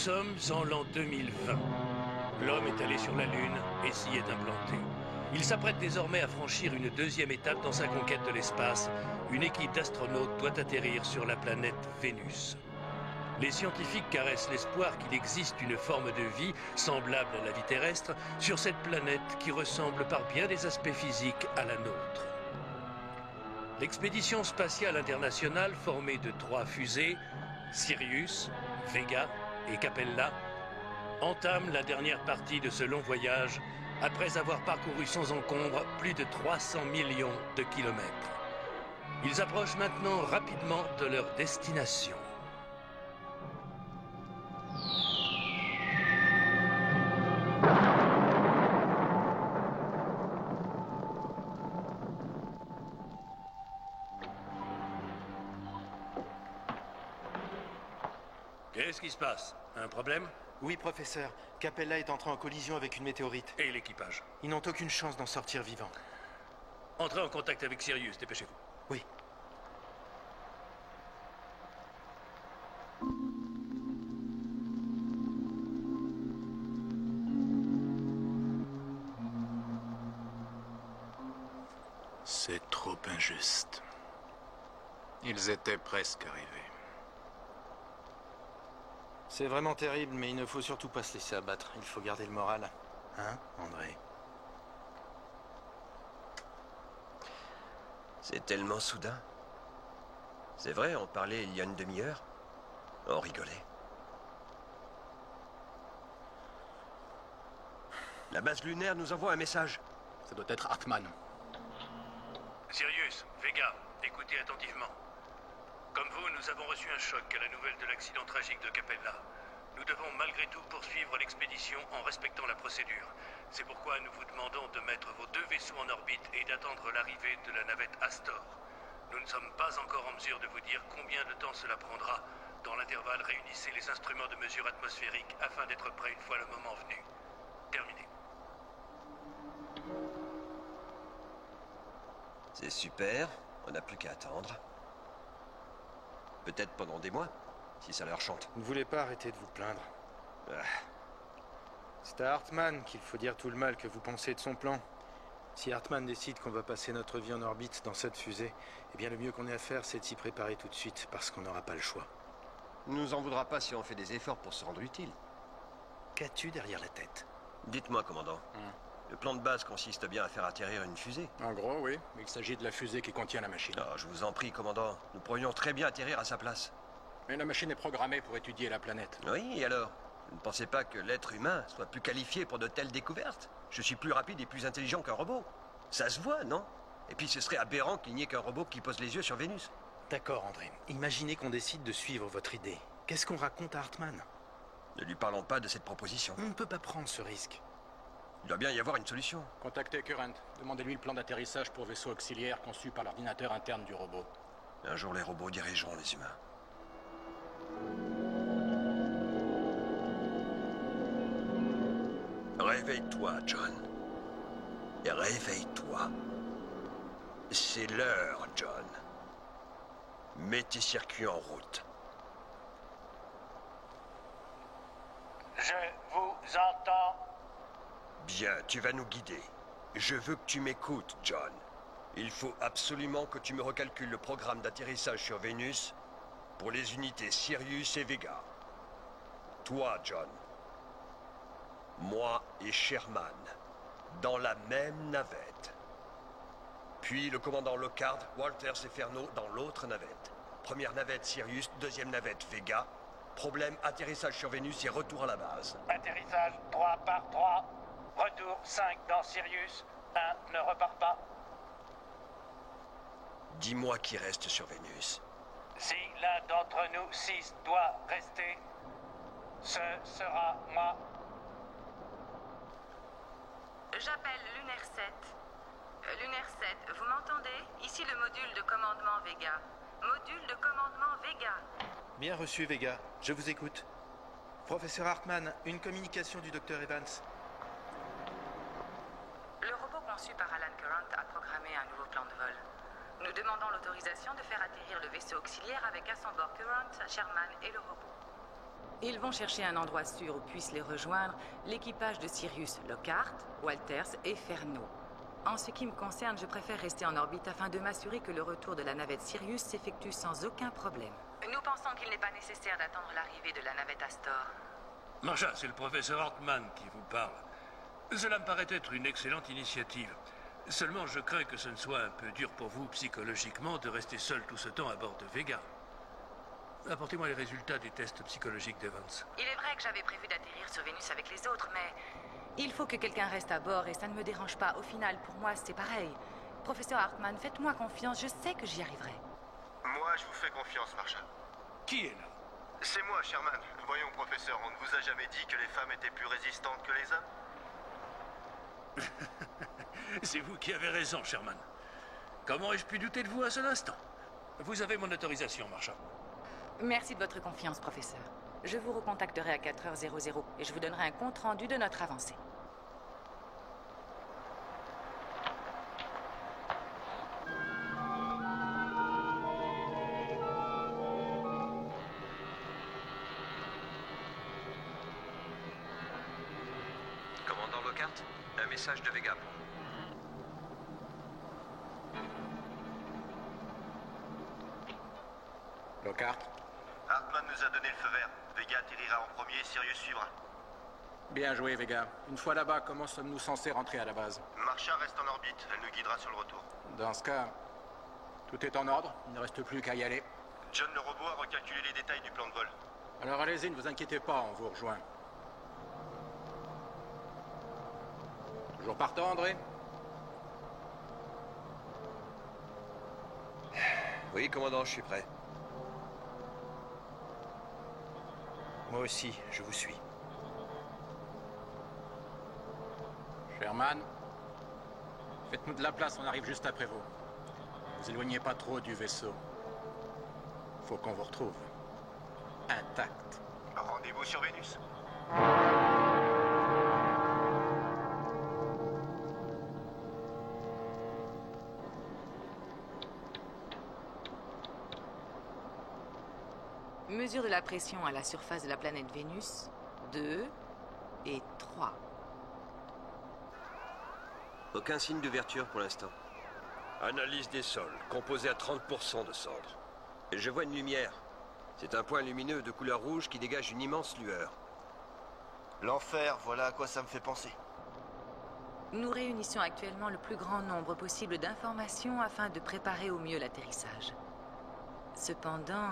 sommes en l'an 2020. L'homme est allé sur la Lune et s'y est implanté. Il s'apprête désormais à franchir une deuxième étape dans sa conquête de l'espace. Une équipe d'astronautes doit atterrir sur la planète Vénus. Les scientifiques caressent l'espoir qu'il existe une forme de vie semblable à la vie terrestre sur cette planète qui ressemble par bien des aspects physiques à la nôtre. L'expédition spatiale internationale, formée de 3 fusées, Sirius, Vega et Capella, entame la dernière partie de ce long voyage après avoir parcouru sans encombre plus de 300 millions de kilomètres. Ils approchent maintenant rapidement de leur destination. Qu'est-ce qui se passe? Un problème? Oui, professeur. Capella est entré en collision avec une météorite. Et l'équipage? Ils n'ont aucune chance d'en sortir vivants. Entrez en contact avec Sirius, dépêchez-vous. Oui. C'est trop injuste. Ils étaient presque arrivés. C'est vraiment terrible, mais il ne faut surtout pas se laisser abattre. Il faut garder le moral. Hein, André? C'est tellement soudain. C'est vrai, on parlait il y a une demi-heure. On rigolait. La base lunaire nous envoie un message. Ça doit être Hartmann. Sirius, Vega, écoutez attentivement. Comme vous, nous avons reçu un choc à la nouvelle de l'accident tragique de Capella. Nous devons malgré tout poursuivre l'expédition en respectant la procédure. C'est pourquoi nous vous demandons de mettre vos 2 vaisseaux en orbite et d'attendre l'arrivée de la navette Astor. Nous ne sommes pas encore en mesure de vous dire combien de temps cela prendra. Dans l'intervalle, réunissez les instruments de mesure atmosphérique afin d'être prêts une fois le moment venu. Terminé. C'est super, on n'a plus qu'à attendre. Peut-être pendant des mois, si ça leur chante. Vous ne voulez pas arrêter de vous plaindre. Ah, C'est à Hartmann qu'il faut dire tout le mal que vous pensez de son plan. Si Hartmann décide qu'on va passer notre vie en orbite dans cette fusée, eh bien le mieux qu'on ait à faire, c'est de s'y préparer tout de suite, parce qu'on n'aura pas le choix. ne nous en voudra pas si on fait des efforts pour se rendre utile. Qu'as-tu derrière la tête? Dites-moi, commandant. Le plan de base consiste bien à faire atterrir une fusée. En gros, oui. Il s'agit de la fusée qui contient la machine. Oh, je vous en prie, commandant. Nous pourrions très bien atterrir à sa place. Mais la machine est programmée pour étudier la planète. Oui, et alors? Vous ne pensez pas que l'être humain soit plus qualifié pour de telles découvertes? Je suis plus rapide et plus intelligent qu'un robot. Ça se voit, non? Et puis ce serait aberrant qu'il n'y ait qu'un robot qui pose les yeux sur Vénus. D'accord, André. Imaginez qu'on décide de suivre votre idée. Qu'est-ce qu'on raconte à Hartmann? Ne lui parlons pas de cette proposition. On ne peut pas prendre ce risque. Il doit bien y avoir une solution. Contactez Current. Demandez-lui le plan d'atterrissage pour vaisseau auxiliaire conçu par l'ordinateur interne du robot. Un jour, les robots dirigeront les humains. Réveille-toi, John. Et réveille-toi. C'est l'heure, John. Mets tes circuits en route. Je vous entends. Bien, tu vas nous guider. Je veux que tu m'écoutes, John. Il faut absolument que tu me recalcules le programme d'atterrissage sur Vénus pour les unités Sirius et Vega. Toi, John. Moi et Sherman. Dans la même navette. Puis le commandant Lockhart, Walters et Ferno dans l'autre navette. Première navette Sirius, deuxième navette Vega. Problème, atterrissage sur Vénus et retour à la base. Atterrissage 3 par 3. Retour 5 dans Sirius. 1 ne repart pas. Dis-moi qui reste sur Vénus. Si l'un d'entre nous 6 doit rester, ce sera moi. J'appelle Lunaire 7. Lunaire 7, vous m'entendez? Ici le module de commandement Vega. Module de commandement Vega. Bien reçu, Vega. Je vous écoute. Professeur Hartmann, une communication du docteur Evans. Le robot conçu par Alan Current a programmé un nouveau plan de vol. Nous demandons l'autorisation de faire atterrir le vaisseau auxiliaire avec à son bord Current, Sherman et le robot. Ils vont chercher un endroit sûr où puissent les rejoindre l'équipage de Sirius Lockhart, Walters et Ferno. En ce qui me concerne, je préfère rester en orbite afin de m'assurer que le retour de la navette Sirius s'effectue sans aucun problème. Nous pensons qu'il n'est pas nécessaire d'attendre l'arrivée de la navette Astor. Marsha, c'est le professeur Hartman qui vous parle. Cela me paraît être une excellente initiative. Seulement, je crains que ce ne soit un peu dur pour vous psychologiquement de rester seul tout ce temps à bord de Vega. Apportez-moi les résultats des tests psychologiques d'Evans. Il est vrai que j'avais prévu d'atterrir sur Vénus avec les autres, mais il faut que quelqu'un reste à bord et ça ne me dérange pas. Au final, pour moi, c'est pareil. Professeur Hartman, faites-moi confiance, je sais que j'y arriverai. Moi, je vous fais confiance, Marsha. Qui est là? C'est moi, Sherman. Voyons, professeur, on ne vous a jamais dit que les femmes étaient plus résistantes que les hommes? C'est vous qui avez raison, Sherman. Comment ai-je pu douter de vous à ce instant? Vous avez mon autorisation, Marsha. Merci de votre confiance, professeur. Je vous recontacterai à 4h00 et je vous donnerai un compte-rendu de notre avancée. Commandant Lockhart, un message de Vega. Lockhart? Hartman nous a donné le feu vert. Vega atterrira en premier, Sirius suivra. Bien joué, Vega. Une fois là-bas, comment sommes-nous censés rentrer à la base? Marsha reste en orbite, elle nous guidera sur le retour. Dans ce cas, tout est en ordre. Il ne reste plus qu'à y aller. John le robot a recalculé les détails du plan de vol. Alors allez-y, ne vous inquiétez pas, on vous rejoint. Toujours partant, André? Oui, commandant, je suis prêt. Moi aussi, je vous suis. Sherman, faites-nous de la place, on arrive juste après vous. Vous éloignez pas trop du vaisseau. Faut qu'on vous retrouve. Intact. Rendez-vous sur Vénus. Mesure de la pression à la surface de la planète Vénus, 2 et 3. Aucun signe d'ouverture pour l'instant. Analyse des sols, composé à 30% de cendres. Et je vois une lumière. C'est un point lumineux de couleur rouge qui dégage une immense lueur. L'enfer, voilà à quoi ça me fait penser. Nous réunissons actuellement le plus grand nombre possible d'informations afin de préparer au mieux l'atterrissage. Cependant,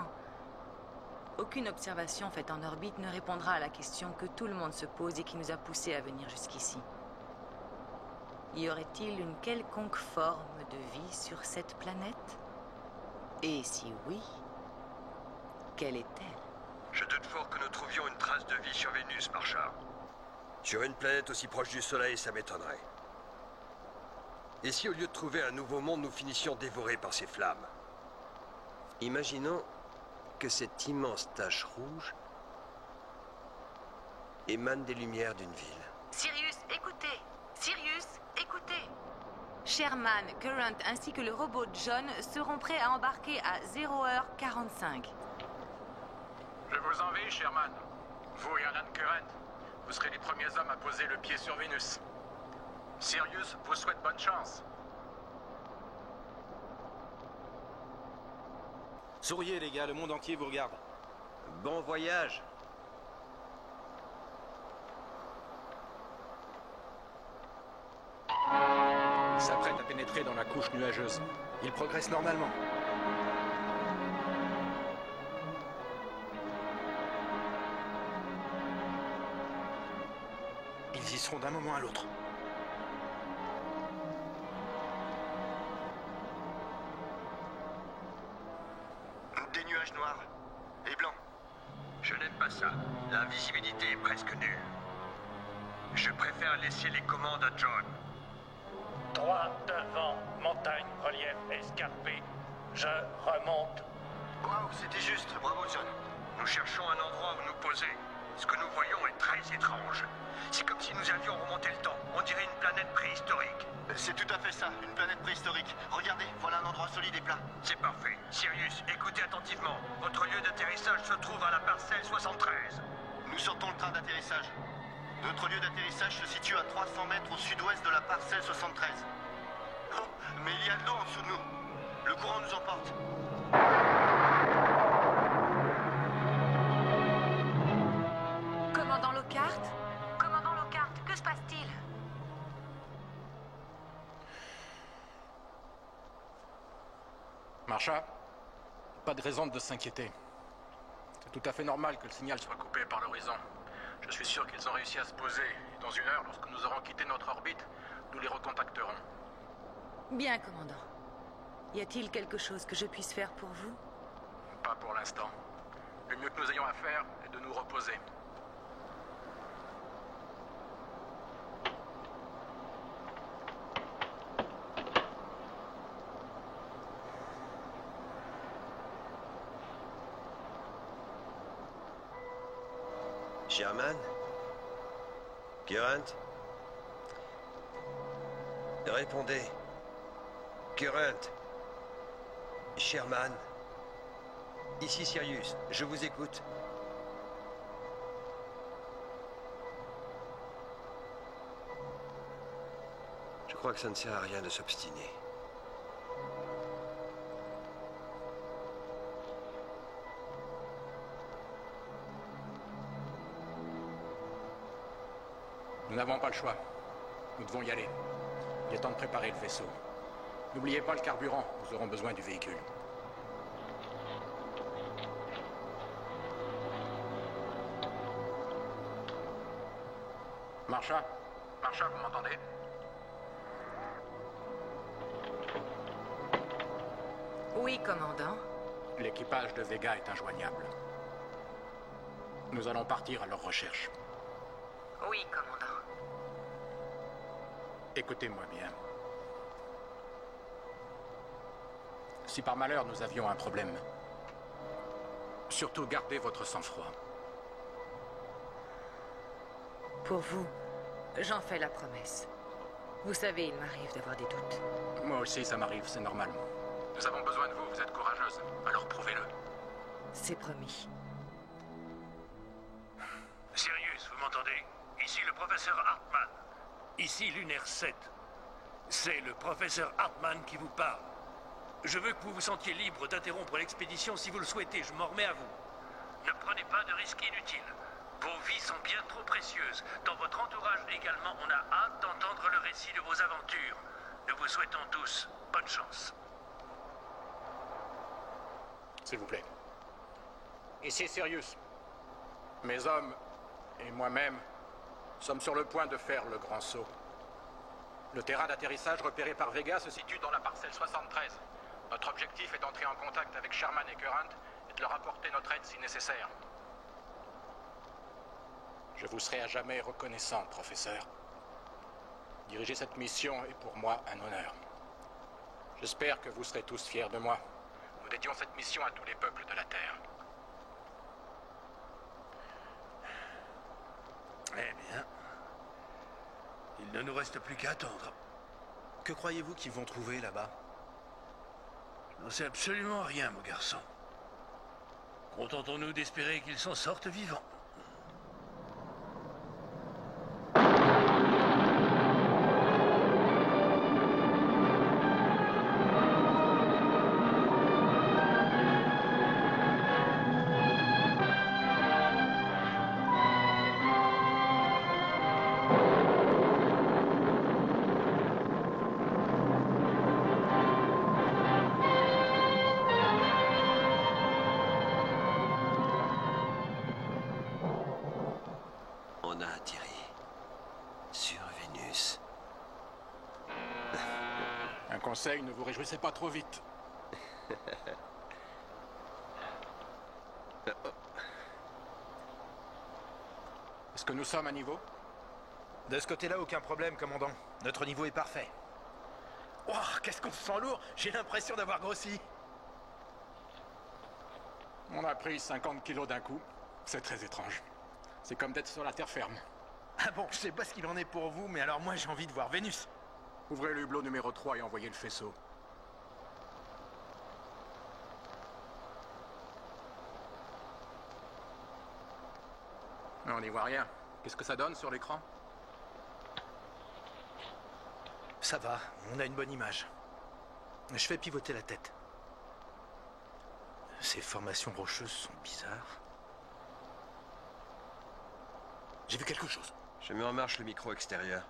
aucune observation faite en orbite ne répondra à la question que tout le monde se pose et qui nous a poussés à venir jusqu'ici. Y aurait-il une quelconque forme de vie sur cette planète? Et si oui, quelle est-elle? Je doute fort que nous trouvions une trace de vie sur Vénus, Marsha. Sur une planète aussi proche du Soleil, ça m'étonnerait. Et si au lieu de trouver un nouveau monde, nous finissions dévorés par ces flammes? Imaginons que cette immense tache rouge émane des lumières d'une ville. Sirius, écoutez! Sirius, écoutez! Sherman, Current ainsi que le robot John seront prêts à embarquer à 0h45. Je vous envie, Sherman. Vous et Alan Current, vous serez les premiers hommes à poser le pied sur Vénus. Sirius vous souhaite bonne chance. Souriez, les gars, le monde entier vous regarde. Bon voyage. Il s'apprête à pénétrer dans la couche nuageuse. Il progresse normalement. Ils y seront d'un moment à l'autre. Des nuages noirs et blancs. Je n'aime pas ça. La visibilité est presque nulle. Je préfère laisser les commandes à John. Droit devant, montagne, relief escarpé. Je remonte. Waouh, c'était juste. Bravo, John. Nous cherchons un endroit où nous poser. Ce que nous voyons est très étrange. C'est comme si nous avions remonté le temps. On dirait une planète préhistorique. C'est tout à fait ça, une planète préhistorique. Regardez, voilà un endroit solide et plat. C'est parfait. Sirius, écoutez attentivement. Votre lieu d'atterrissage se trouve à la parcelle 73. Nous sortons le train d'atterrissage. Notre lieu d'atterrissage se situe à 300 mètres au sud-ouest de la parcelle 73. Oh, mais il y a de l'eau en dessous de nous. Le courant nous emporte. Commandant Lockhart? Commandant Lockhart, que se passe-t-il? Marsha, pas de raison de s'inquiéter. C'est tout à fait normal que le signal soit coupé par l'horizon. Je suis sûr qu'ils ont réussi à se poser. Et dans une heure, lorsque nous aurons quitté notre orbite, nous les recontacterons. Bien, commandant. Y a-t-il quelque chose que je puisse faire pour vous? Pas pour l'instant. Le mieux que nous ayons à faire est de nous reposer. Sherman? Current? Répondez. Current? Sherman? Ici Sirius, je vous écoute. Je crois que ça ne sert à rien de s'obstiner. Nous n'avons pas le choix. Nous devons y aller. Il est temps de préparer le vaisseau. N'oubliez pas le carburant, nous aurons besoin du véhicule. Marsha? Marsha, vous m'entendez? Oui, commandant. L'équipage de Vega est injoignable. Nous allons partir à leur recherche. Oui, commandant. Écoutez-moi bien. Si par malheur nous avions un problème, surtout gardez votre sang-froid. Pour vous, j'en fais la promesse. Vous savez, il m'arrive d'avoir des doutes. Moi aussi, ça m'arrive, c'est normal. Nous avons besoin de vous, vous êtes courageuse. Alors prouvez-le. C'est promis. Sirius, vous m'entendez? Ici le professeur Hartman. Ici Lunaire 7. C'est le professeur Hartman qui vous parle. Je veux que vous vous sentiez libre d'interrompre l'expédition si vous le souhaitez, je m'en remets à vous. Ne prenez pas de risques inutiles. Vos vies sont bien trop précieuses. Dans votre entourage également, on a hâte d'entendre le récit de vos aventures. Nous vous souhaitons tous bonne chance. S'il vous plaît. Ici Sirius. Mes hommes et moi-même sommes sur le point de faire le grand saut. Le terrain d'atterrissage repéré par Vega se situe dans la parcelle 73. Notre objectif est d'entrer en contact avec Sherman et Current et de leur apporter notre aide si nécessaire. Je vous serai à jamais reconnaissant, professeur. Diriger cette mission est pour moi un honneur. J'espère que vous serez tous fiers de moi. Nous dédions cette mission à tous les peuples de la Terre. Eh bien, il ne nous reste plus qu'à attendre. Que croyez-vous qu'ils vont trouver là-bas? Je n'en sais absolument rien, mon garçon. Contentons-nous d'espérer qu'ils s'en sortent vivants. On a atterri sur Vénus. Un conseil, ne vous réjouissez pas trop vite. Est-ce que nous sommes à niveau? De ce côté-là, aucun problème, commandant. Notre niveau est parfait. Oh, qu'est-ce qu'on se sent lourd! J'ai l'impression d'avoir grossi. On a pris 50 kilos d'un coup. C'est très étrange. C'est comme d'être sur la terre ferme. Ah bon, je sais pas ce qu'il en est pour vous, mais alors moi j'ai envie de voir Vénus. Ouvrez le hublot numéro 3 et envoyez le faisceau. On n'y voit rien. Qu'est-ce que ça donne sur l'écran? Ça va, on a une bonne image. Je fais pivoter la tête. Ces formations rocheuses sont bizarres. J'ai vu quelque chose. Je mets en marche le micro extérieur.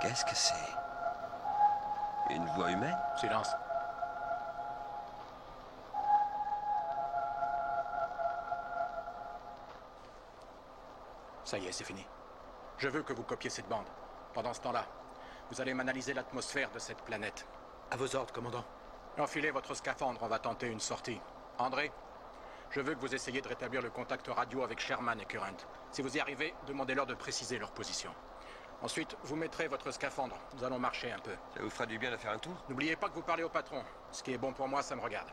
Qu'est-ce que c'est? Une voix humaine? Silence. Ça y est, c'est fini. Je veux que vous copiez cette bande. Pendant ce temps-là, vous allez m'analyser l'atmosphère de cette planète. À vos ordres, commandant. Enfilez votre scaphandre, on va tenter une sortie. André, je veux que vous essayiez de rétablir le contact radio avec Sherman et Current. Si vous y arrivez, demandez-leur de préciser leur position. Ensuite, vous mettrez votre scaphandre. Nous allons marcher un peu. Ça vous fera du bien de faire un tour? N'oubliez pas que vous parlez au patron. Ce qui est bon pour moi, ça me regarde.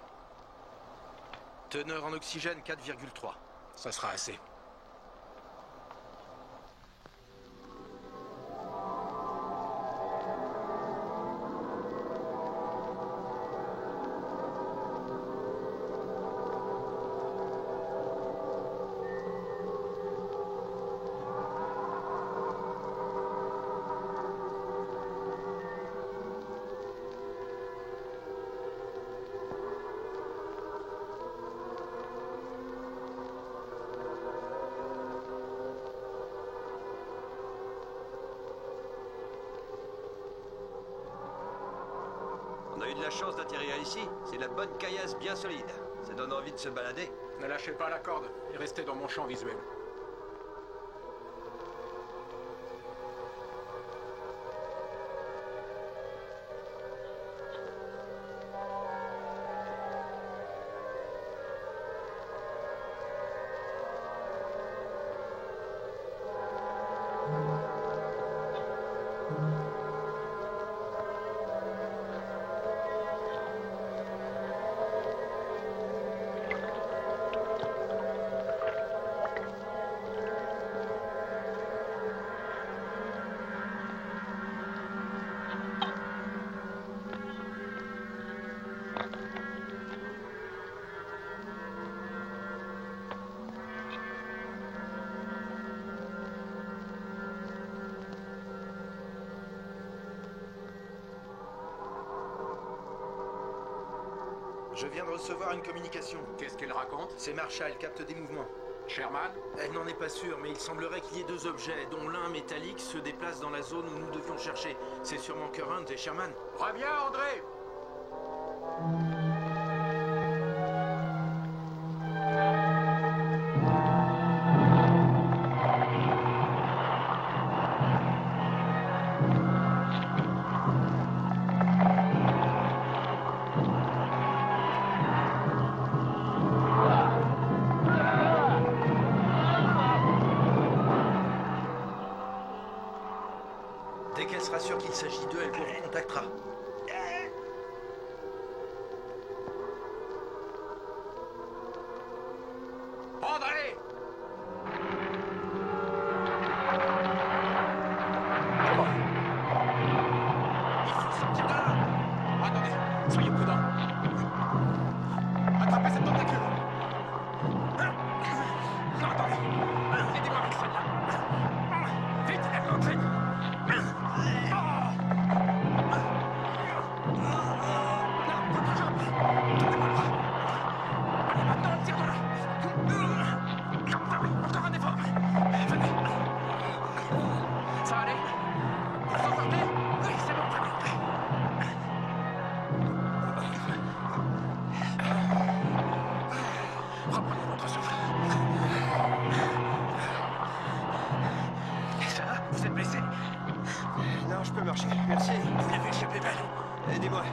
Teneur en oxygène 4,3. Ça sera assez. On a eu de la chance d'atterrir ici. C'est la bonne caillasse bien solide. Ça donne envie de se balader. Ne lâchez pas la corde et restez dans mon champ visuel. Je viens de recevoir une communication. Qu'est-ce qu'il raconte? C'est Marshall, capte des mouvements. Sherman? Elle n'en est pas sûre, mais il semblerait qu'il y ait deux objets, dont l'un métallique se déplace dans la zone où nous devions chercher. C'est sûrement Current et Sherman. Reviens, André! Dès qu'elle sera sûre qu'il s'agit d'eux, elle vous recontactera. André! Il faut sortir de là! Attendez, soyez prudents. Attrapez cette tentacule! Non, attendez! Aidez-moi avec celle-là! Vite, elle m'entraîne! Non, je peux marcher. Merci. Vous y avez échappé belle. Aidez-moi.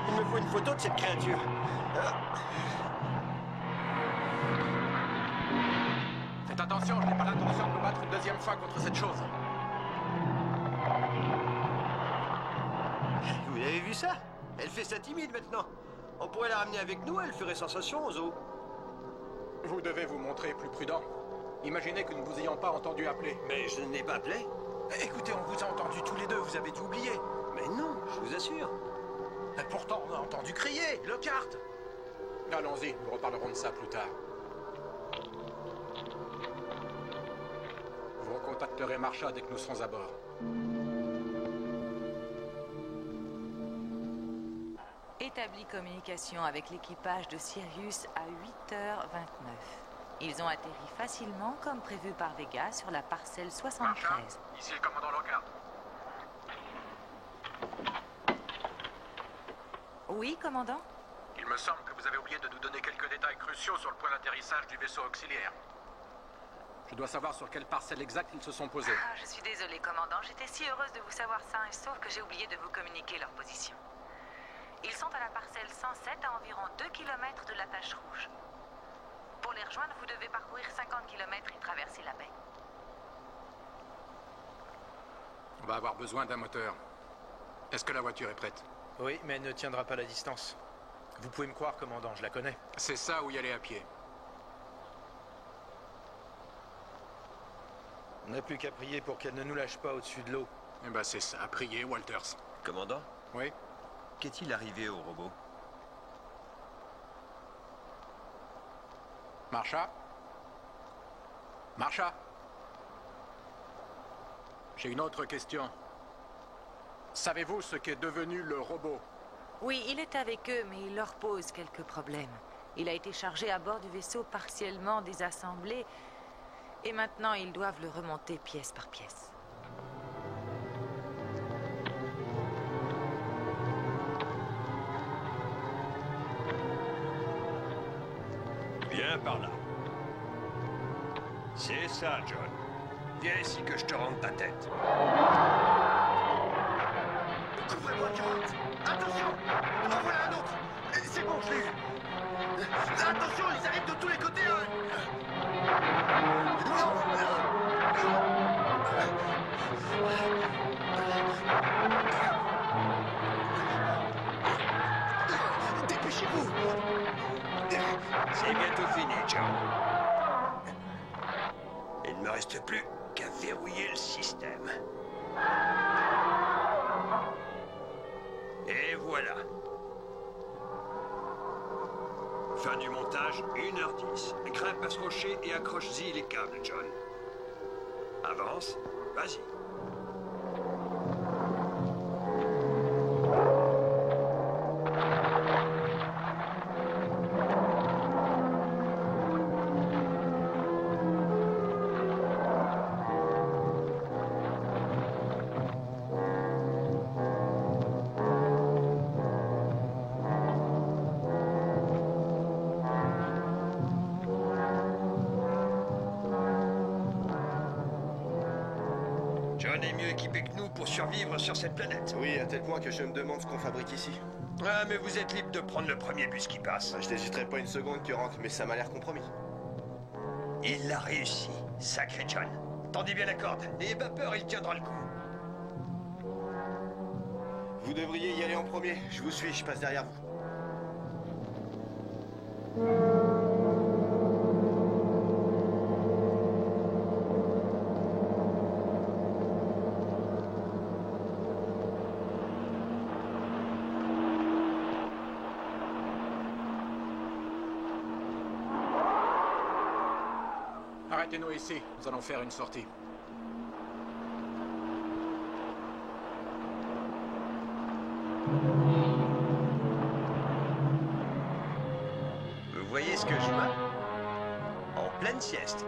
Il me faut une photo de cette créature. Faites attention, je n'ai pas l'intention de me battre une deuxième fois contre cette chose. ça? Elle fait ça timide maintenant. On pourrait la ramener avec nous, elle ferait sensation aux eaux. Vous devez vous montrer plus prudent. Imaginez que nous vous ayons pas entendu appeler. Mais je n'ai pas appelé. Écoutez, on vous a entendu tous les deux, vous avez dû oublier. Mais non, je vous assure. Et pourtant, on a entendu crier, Lockhart. Allons-y, nous reparlerons de ça plus tard. Vous recontacterez Marsha dès que nous serons à bord. Établis communication avec l'équipage de Sirius à 8h29. Ils ont atterri facilement, comme prévu par Vega, sur la parcelle 73. Ici le commandant Lockhart. Oui, commandant? Il me semble que vous avez oublié de nous donner quelques détails cruciaux sur le point d'atterrissage du vaisseau auxiliaire. Je dois savoir sur quelle parcelle exacte ils se sont posés. Ah, je suis désolée, commandant. J'étais si heureuse de vous savoir sain et sauf que j'ai oublié de vous communiquer leur position. Ils sont à la parcelle 107 à environ 2 km de la tache rouge. Pour les rejoindre, vous devez parcourir 50 km et traverser la baie. On va avoir besoin d'un moteur. Est-ce que la voiture est prête? Oui, mais elle ne tiendra pas la distance. Vous pouvez me croire, commandant, je la connais. C'est ça ou y aller à pied? On n'a plus qu'à prier pour qu'elle ne nous lâche pas au-dessus de l'eau. Eh ben c'est ça, priez, Walters. Commandant, Oui? qu'est-il arrivé au robot? Marsha? Marsha? J'ai une autre question. Savez-vous ce qu'est devenu le robot? Oui, il est avec eux, mais il leur pose quelques problèmes. Il a été chargé à bord du vaisseau partiellement désassemblé, et maintenant ils doivent le remonter pièce par pièce. Viens par là. C'est ça, John. Viens ici que je te rende ta tête. Couvrez-moi, John. Attention! En voilà un autre! C'est bon, je l'ai eu! Attention, ils arrivent de tous les côtés! Dépêchez-vous! C'est bientôt fini, John. Il ne me reste plus qu'à verrouiller le système. Et voilà. Fin du montage, 1h10. Grimpe à ce rocher et accroche-y les câbles, John. Avance, vas-y. John est mieux équipé que nous pour survivre sur cette planète. Oui, à tel point que je me demande ce qu'on fabrique ici. Ah, mais vous êtes libre de prendre le premier bus qui passe. Je n'hésiterai pas une seconde, Kurant, mais ça m'a l'air compromis. Il l'a réussi. Sacré John. Tendez bien la corde. N'ayez pas peur, il tiendra le coup. Vous devriez y aller en premier. Je vous suis, je passe derrière vous. Arrêtez-nous ici, nous allons faire une sortie. Vous voyez ce que je vois? En pleine sieste.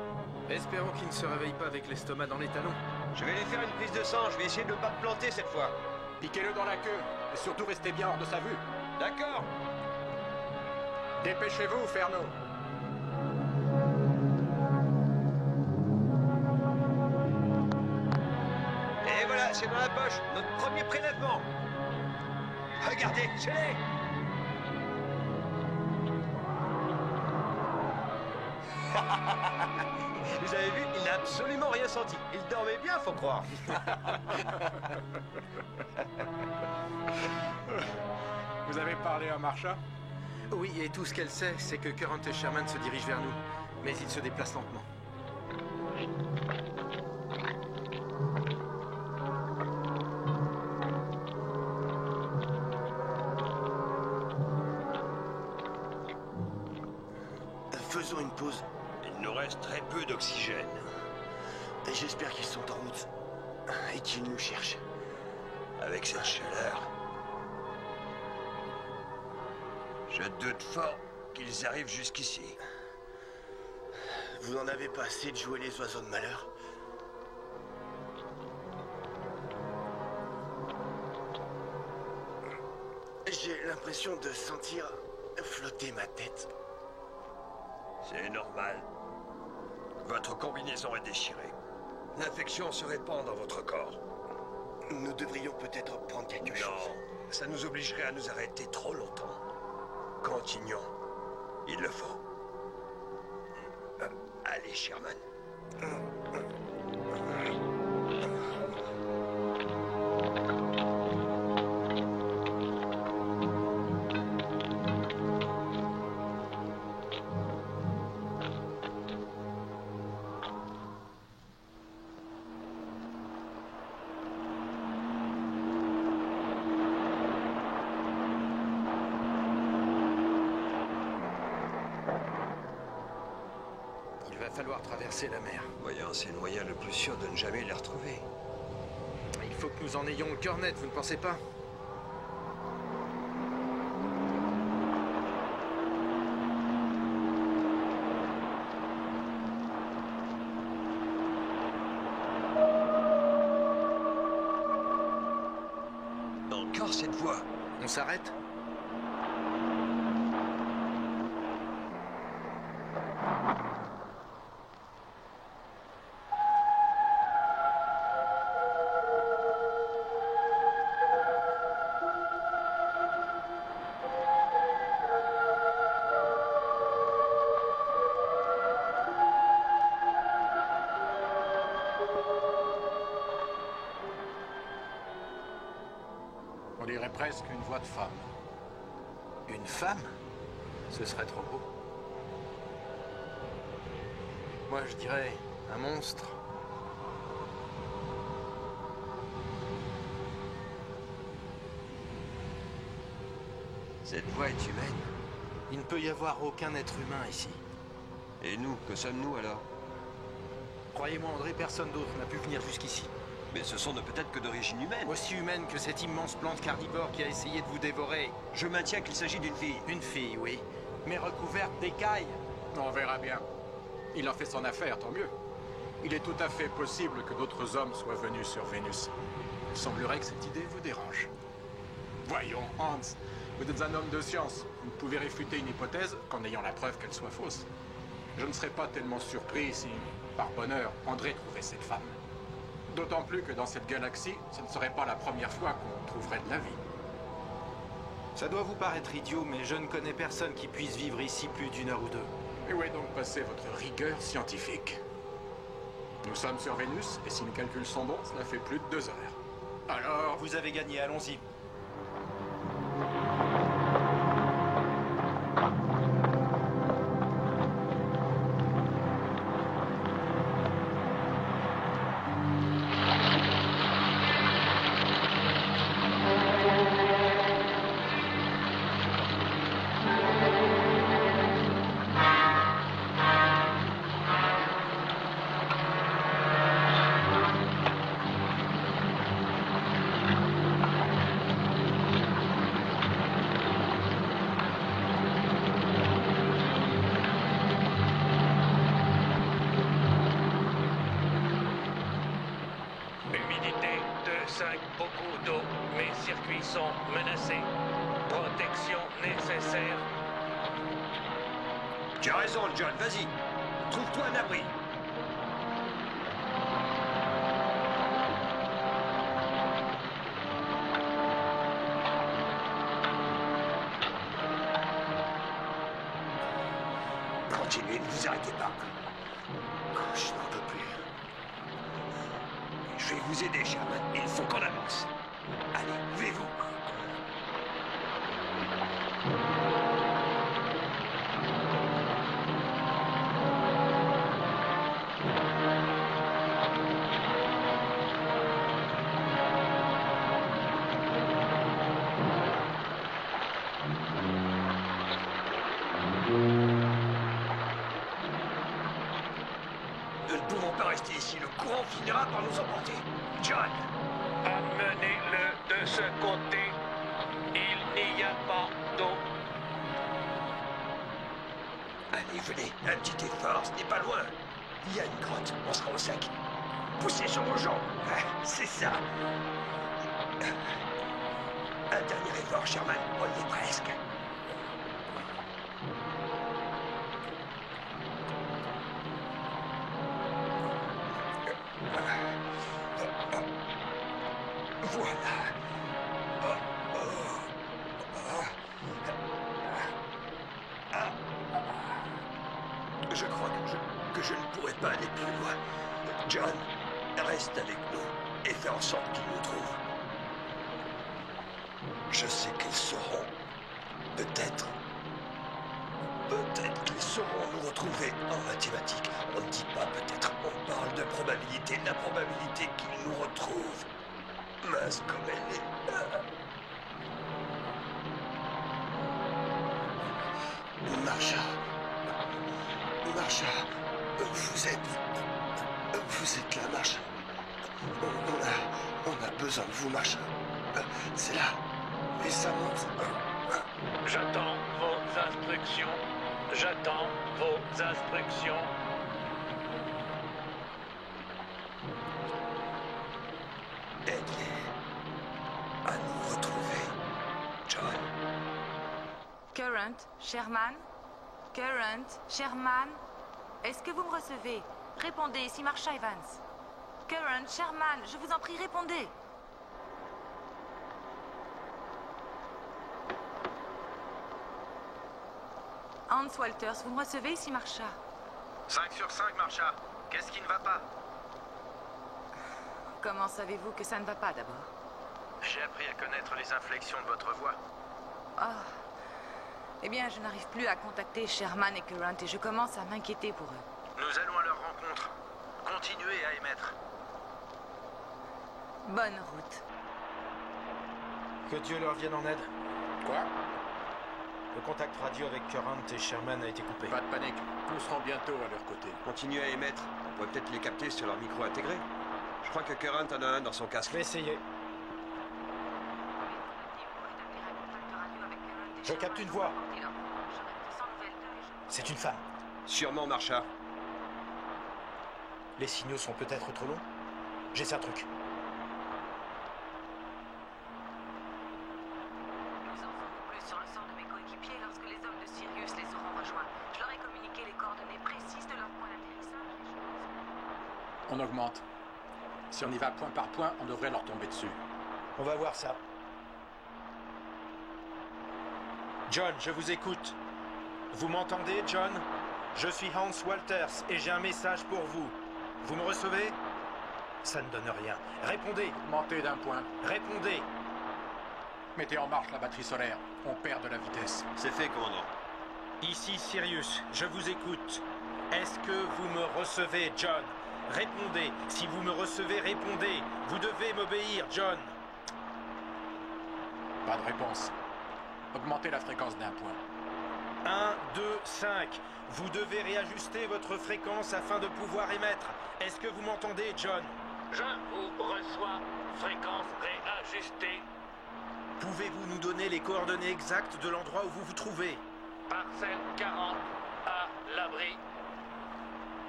Espérons qu'il ne se réveille pas avec l'estomac dans les talons. Je vais lui faire une prise de sang, je vais essayer de ne pas me planter cette fois. Piquez-le dans la queue, et surtout restez bien hors de sa vue. D'accord. Dépêchez-vous, Ferno. Et voilà, c'est dans la poche, notre premier prélèvement. Regardez, je l'ai. Vous avez vu, il n'a absolument rien senti. Il dormait bien, faut croire. Vous avez parlé à Marsha? Oui, et tout ce qu'elle sait, c'est que Current et Sherman se dirigent vers nous. Mais ils se déplacent lentement. Faisons une pause. Il nous reste très peu d'oxygène. J'espère qu'ils sont en route. Et qu'ils nous cherchent. Avec cette chaleur, je doute fort qu'ils arrivent jusqu'ici. Vous n'en avez pas assez de jouer les oiseaux de malheur? J'ai l'impression de sentir flotter ma tête. C'est normal. Votre combinaison est déchirée. L'infection se répand dans votre corps. Nous devrions peut-être prendre quelque chose. Non, ça nous obligerait à nous arrêter trop longtemps. Continuons. Il le faut. Allez, Sherman. Il va falloir traverser la mer. Voyons, c'est le moyen le plus sûr de ne jamais les retrouver. Il faut que nous en ayons le cœur net, vous ne pensez pas? Encore cette voix. On s'arrête? On dirait presque une voix de femme. Une femme? Ce serait trop beau. Moi, je dirais un monstre. Cette voix est humaine. Il ne peut y avoir aucun être humain ici. Et nous, que sommes-nous alors? Croyez-moi, André, personne d'autre n'a pu venir jusqu'ici. Mais ce sont peut-être que d'origine humaine. Aussi humaine que cette immense plante carnivore qui a essayé de vous dévorer. Je maintiens qu'il s'agit d'une fille. Une fille, oui, mais recouverte d'écailles. On verra bien. Il en fait son affaire, tant mieux. Il est tout à fait possible que d'autres hommes soient venus sur Vénus. Il semblerait que cette idée vous dérange. Voyons, Hans, vous êtes un homme de science. Vous ne pouvez réfuter une hypothèse qu'en ayant la preuve qu'elle soit fausse. Je ne serais pas tellement surpris si, par bonheur, André trouvait cette femme. D'autant plus que dans cette galaxie, ce ne serait pas la première fois qu'on trouverait de la vie. Ça doit vous paraître idiot, mais je ne connais personne qui puisse vivre ici plus d'une heure ou deux. Et où est donc passée votre rigueur scientifique? Nous sommes sur Vénus, et si mes calculs sont bons, cela fait plus de 2 heures. Alors, Vous avez gagné, allons-y. Humidité 2,5, beaucoup d'eau. Mes circuits sont menacés. Protection nécessaire. Tu as raison, John, vas-y. Trouve-toi un abri. Continuez, ne vous arrêtez pas. Je n'en peux plus. Je vais vous aider, Sherman. Il faut qu'on avance. Allez, levez-vous. Nous ne pouvons pas rester ici. Le courant finira par nous emporter. John! Amenez-le de ce côté. Il n'y a pas d'eau. Allez, venez. Un petit effort, ce n'est pas loin. Il y a une grotte. On sera au sec. Poussez sur vos jambes. Ah, c'est ça. Un dernier effort, Sherman. On y est presque. Voilà. Je crois que je ne pourrai pas aller plus loin. John, reste avec nous et fais en sorte qu'ils nous trouvent. Je sais qu'ils sauront. Peut-être qu'ils sauront nous retrouver en mathématiques. On ne dit pas peut-être, on parle de probabilité. La probabilité qu'ils nous retrouvent. Mince comme elle est. Marsha, vous êtes là, Marsha. On a besoin de vous, Marsha. C'est là. Et ça monte. J'attends vos instructions. J'attends vos instructions. Aide-les à nous retrouver, John. Current, Sherman? Current, Sherman? Est-ce que vous me recevez? Répondez, ici Marsha Evans. Current, Sherman, je vous en prie, répondez. Hans Walters, vous me recevez, ici Marsha? 5 sur 5, Marsha. Qu'est-ce qui ne va pas? Comment savez-vous que ça ne va pas, d'abord? J'ai appris à connaître les inflexions de votre voix. Oh. Eh bien, je n'arrive plus à contacter Sherman et Current et je commence à m'inquiéter pour eux. Nous allons à leur rencontre. Continuez à émettre. Bonne route. Que Dieu leur vienne en aide. Quoi? Le contact radio avec Current et Sherman a été coupé. Pas de panique. Nous serons bientôt à leur côté. Continuez à émettre. On pourrait peut-être les capter sur leur micro intégré. Je crois que Current en a un dans son casque. Je vais essayer. Je capte une voix. C'est une femme. Sûrement, Marsha. Les signaux sont peut-être trop longs. J'essaie un truc. Nous en saurons plus sur le sort de mes coéquipiers lorsque les hommes de Sirius les auront rejoints. Je leur ai communiqué les coordonnées précises de leur point d'atterrissage. On augmente. Si on y va point par point, on devrait leur tomber dessus. On va voir ça. John, je vous écoute. Vous m'entendez, John? Je suis Hans Walters et j'ai un message pour vous. Vous me recevez? Ça ne donne rien. Répondez. Augmentez d'un point. Répondez. Mettez en marche la batterie solaire. On perd de la vitesse. C'est fait, commandant. Ici Sirius, je vous écoute. Est-ce que vous me recevez, John? Répondez. Si vous me recevez, répondez. Vous devez m'obéir, John. Pas de réponse. Augmentez la fréquence d'un point. 1, 2, 5. Vous devez réajuster votre fréquence afin de pouvoir émettre. Est-ce que vous m'entendez, John? Je vous reçois. Fréquence réajustée. Pouvez-vous nous donner les coordonnées exactes de l'endroit où vous vous trouvez? Parcelle 40. À l'abri.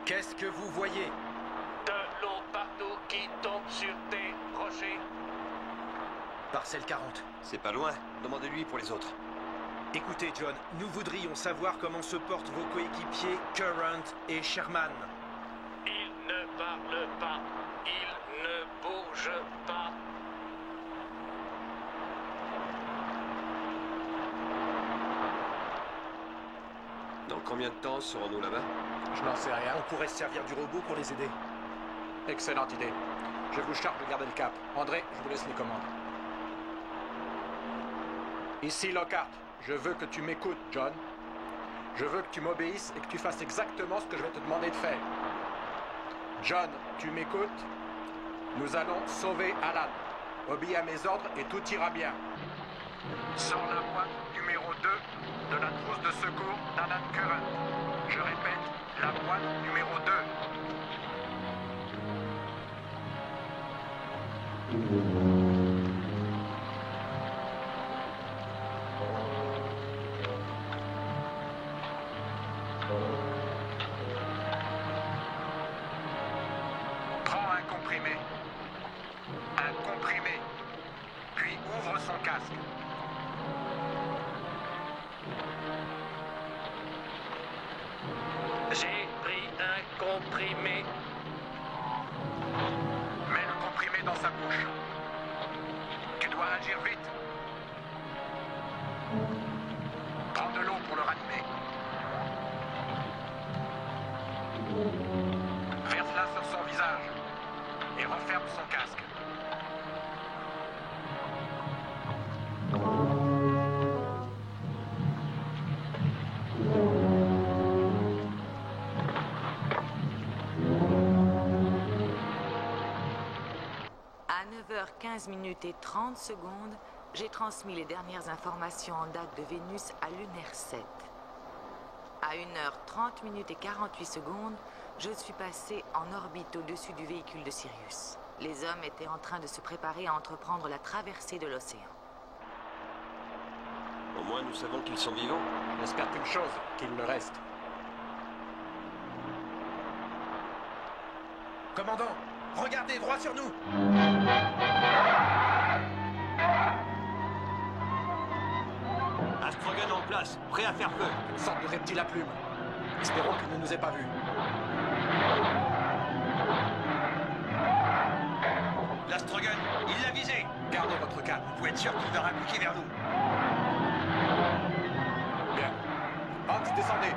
Qu'est-ce que vous voyez? De l'eau partout qui tombe sur des rochers. Parcelle 40. C'est pas loin. Demandez-lui pour les autres. Écoutez, John, nous voudrions savoir comment se portent vos coéquipiers Current et Sherman. Ils ne parlent pas. Ils ne bougent pas. Dans combien de temps serons-nous là-bas? Je n'en sais rien. On pourrait se servir du robot pour les aider. Excellente idée. Je vous charge de garder le cap. André, je vous laisse les commandes. Ici, Lockhart. Je veux que tu m'écoutes, John. Je veux que tu m'obéisses et que tu fasses exactement ce que je vais te demander de faire. John, tu m'écoutes? Nous allons sauver Alan. Obéis à mes ordres et tout ira bien. Sors la boîte numéro 2 de la trousse de secours d'Alan Curran. Je répète, la boîte numéro 2. Prends un comprimé. Un comprimé. Puis ouvre son casque. J'ai pris un comprimé. Mets le comprimé dans sa bouche. Tu dois agir vite. Prends de l'eau pour le ranimer. Verse-la sur son visage et referme son casque. À 9h15 minutes et 30 secondes, j'ai transmis les dernières informations en date de Vénus à Lunaire 7. À 1h30 minutes et 48 secondes, je suis passé en orbite au-dessus du véhicule de Sirius. Les hommes étaient en train de se préparer à entreprendre la traversée de l'océan. Au moins, nous savons qu'ils sont vivants. J'espère qu'une chose, qu'il le reste. Commandant, regardez, droit sur nous! Astrogun en place, prêt à faire feu. Une sorte de reptile à plumes. Espérons qu'il ne nous ait pas vus. L'Astrogun, il l'a visé. Gardez votre calme. Vous pouvez être sûr qu'il va rappliquer vers nous. Bien. Hans, descendez.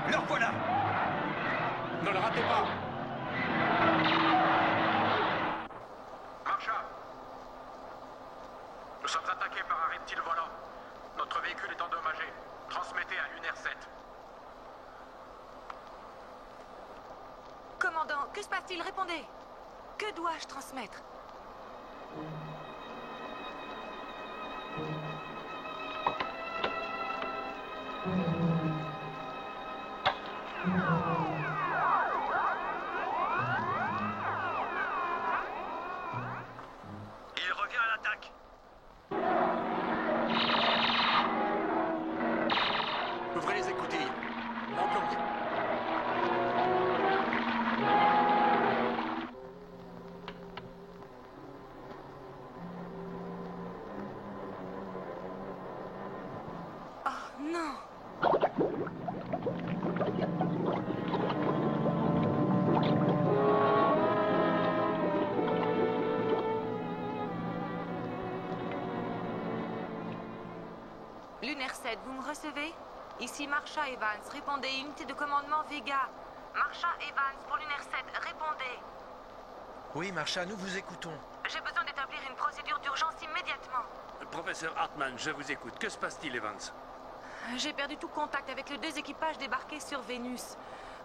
Le voilà. Ne le ratez pas. Marcha. Nous sommes attaqués par un reptile volant. Notre véhicule est endommagé. Transmettez à Lunaire 7. Commandant, que se passe-t-il? Répondez. Que dois-je transmettre? Il revient à l'attaque. Ouvrez les écoutilles. On plonge. Oh non! Lunaire 7, vous me recevez? Ici Marsha Evans, répondez, unité de commandement Vega. Marsha Evans pour Lunaire 7, répondez. Oui, Marsha, nous vous écoutons. J'ai besoin d'établir une procédure d'urgence immédiatement. Professeur Hartman, je vous écoute. Que se passe-t-il, Evans? J'ai perdu tout contact avec les deux équipages débarqués sur Vénus.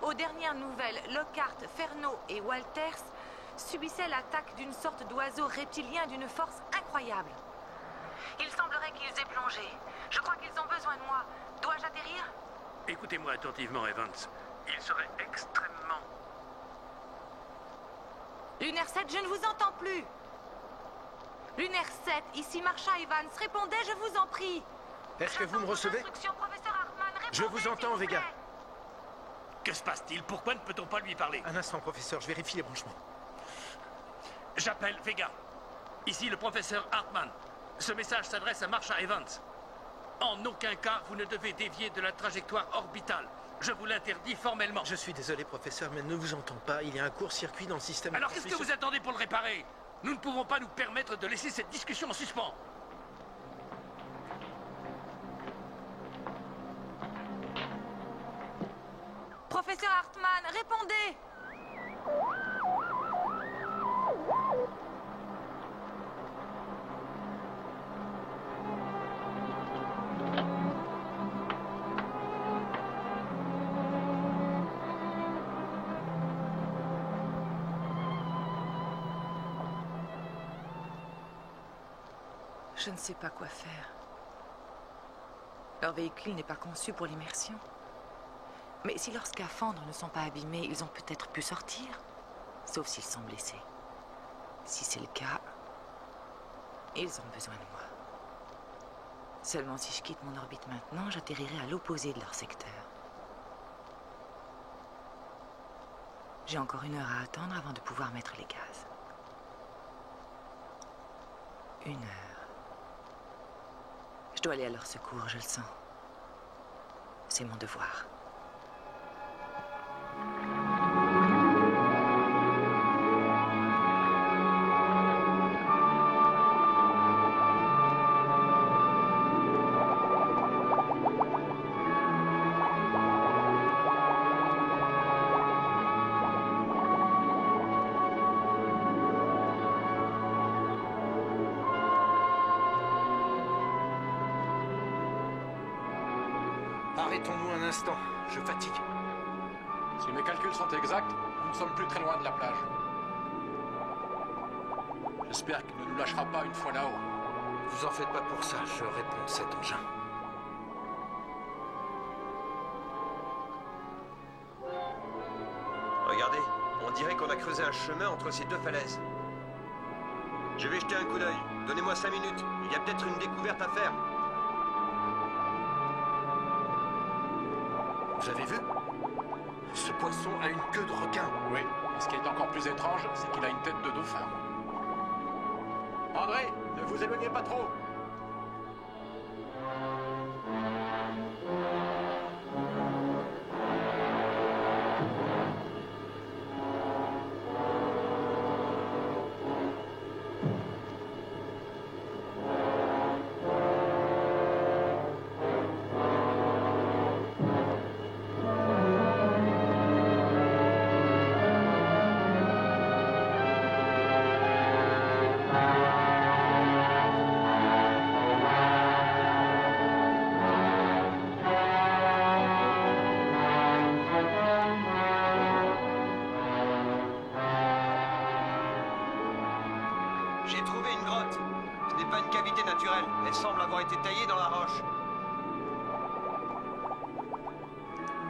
Aux dernières nouvelles, Lockhart, Ferno et Walters subissaient l'attaque d'une sorte d'oiseau reptilien d'une force incroyable. Il semblerait qu'ils aient plongé. Je crois qu'ils ont besoin de moi. Dois-je atterrir? Écoutez-moi attentivement, Evans. Il serait extrêmement... Lunaire 7, je ne vous entends plus. Lunaire 7, ici Marsha Evans. Répondez, je vous en prie. Est-ce que vous me recevez? Professeur Hartman, répondez, Je vous entends, s'il vous Vega. plaît. Que se passe-t-il? Pourquoi ne peut-on pas lui parler? Un instant, professeur, je vérifie les branchements. J'appelle Vega. Ici le professeur Hartman. Ce message s'adresse à Marsha Evans. En aucun cas, vous ne devez dévier de la trajectoire orbitale. Je vous l'interdis formellement. Je suis désolé, professeur, mais ne vous entends pas. Il y a un court-circuit dans le système de Alors qu'est-ce que transmission. vous attendez pour le réparer? Nous ne pouvons pas nous permettre de laisser cette discussion en suspens. Hartman, répondez! Je ne sais pas quoi faire. Leur véhicule n'est pas conçu pour l'immersion. Mais si leurs scaphandres ne sont pas abîmés, ils ont peut-être pu sortir. Sauf s'ils sont blessés. Si c'est le cas, ils ont besoin de moi. Seulement si je quitte mon orbite maintenant, j'atterrirai à l'opposé de leur secteur. J'ai encore 1 heure à attendre avant de pouvoir mettre les gaz. 1 heure. Je dois aller à leur secours, je le sens. C'est mon devoir. Arrêtons-nous un instant, je fatigue. Si mes calculs sont exacts, nous ne sommes plus très loin de la plage. J'espère qu'il ne nous lâchera pas une fois là-haut. Vous en faites pas pour ça, je réponds cet engin. Regardez, on dirait qu'on a creusé un chemin entre ces 2 falaises. Je vais jeter un coup d'œil. Donnez-moi 5 minutes. Il y a peut-être une découverte à faire. Vous avez vu? Ce poisson a une queue de requin. Oui, et ce qui est encore plus étrange, c'est qu'il a une tête de dauphin. André, ne vous éloignez pas trop. J'ai trouvé une grotte. Ce n'est pas une cavité naturelle. Elle semble avoir été taillée dans la roche.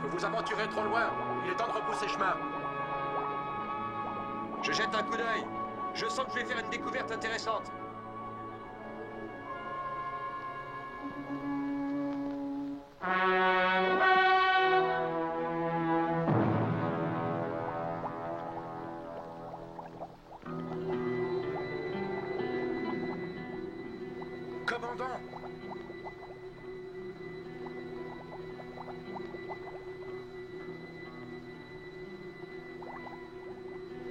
Vous vous aventurez trop loin. Il est temps de repousser chemin. Je jette un coup d'œil. Je sens que je vais faire une découverte intéressante. Commandant!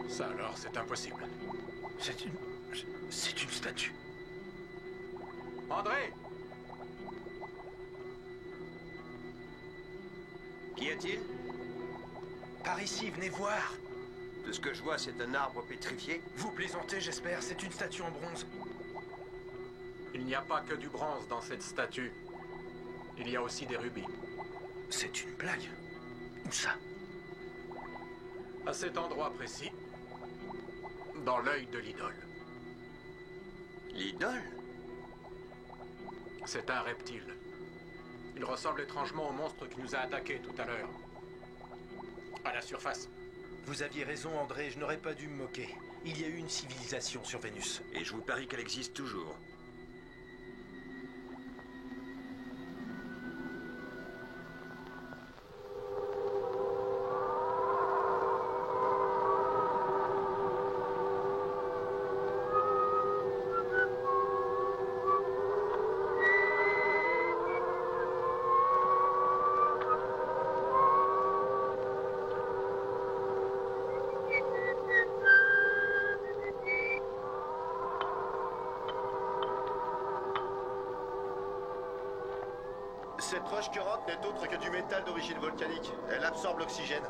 Ça alors, c'est impossible. C'est une statue. André! Qu'y a-t-il? Par ici, venez voir. De ce que je vois, c'est un arbre pétrifié. Vous plaisantez, j'espère. C'est une statue en bronze. Il n'y a pas que du bronze dans cette statue. Il y a aussi des rubis. C'est une blague. Où ça? À cet endroit précis, dans l'œil de l'idole. L'idole? C'est un reptile. Il ressemble étrangement au monstre qui nous a attaqués tout à l'heure. À la surface. Vous aviez raison, André, je n'aurais pas dû me moquer. Il y a eu une civilisation sur Vénus. Et je vous parie qu'elle existe toujours. Cette roche curante n'est autre que du métal d'origine volcanique. Elle absorbe l'oxygène.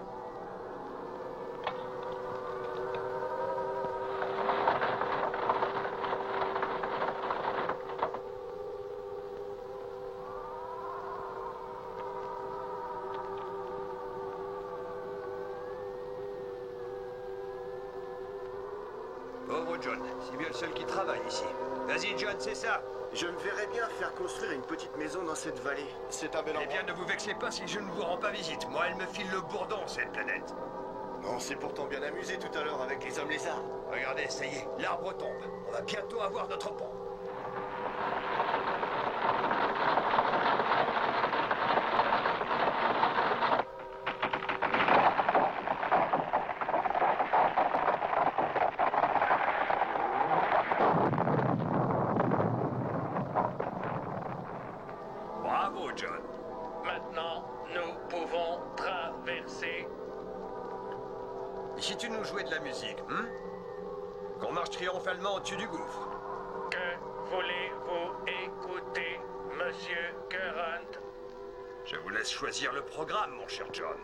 John. C'est bien le seul qui travaille ici. Vas-y, John, c'est ça. Je me verrais bien faire construire une petite maison dans cette vallée. C'est un bel Eh endroit. bien, ne vous vexez pas si je ne vous rends pas visite. Moi, elle me file le bourdon, cette planète. On s'est pourtant bien amusé tout à l'heure avec les hommes lézards. Regardez, ça y est, l'arbre tombe. On va bientôt avoir notre pont. Bravo, John. Maintenant, nous pouvons traverser. Et si tu nous jouais de la musique, qu'on marche triomphalement au-dessus du gouffre. Que voulez-vous écouter, Monsieur Current? Je vous laisse choisir le programme, mon cher John.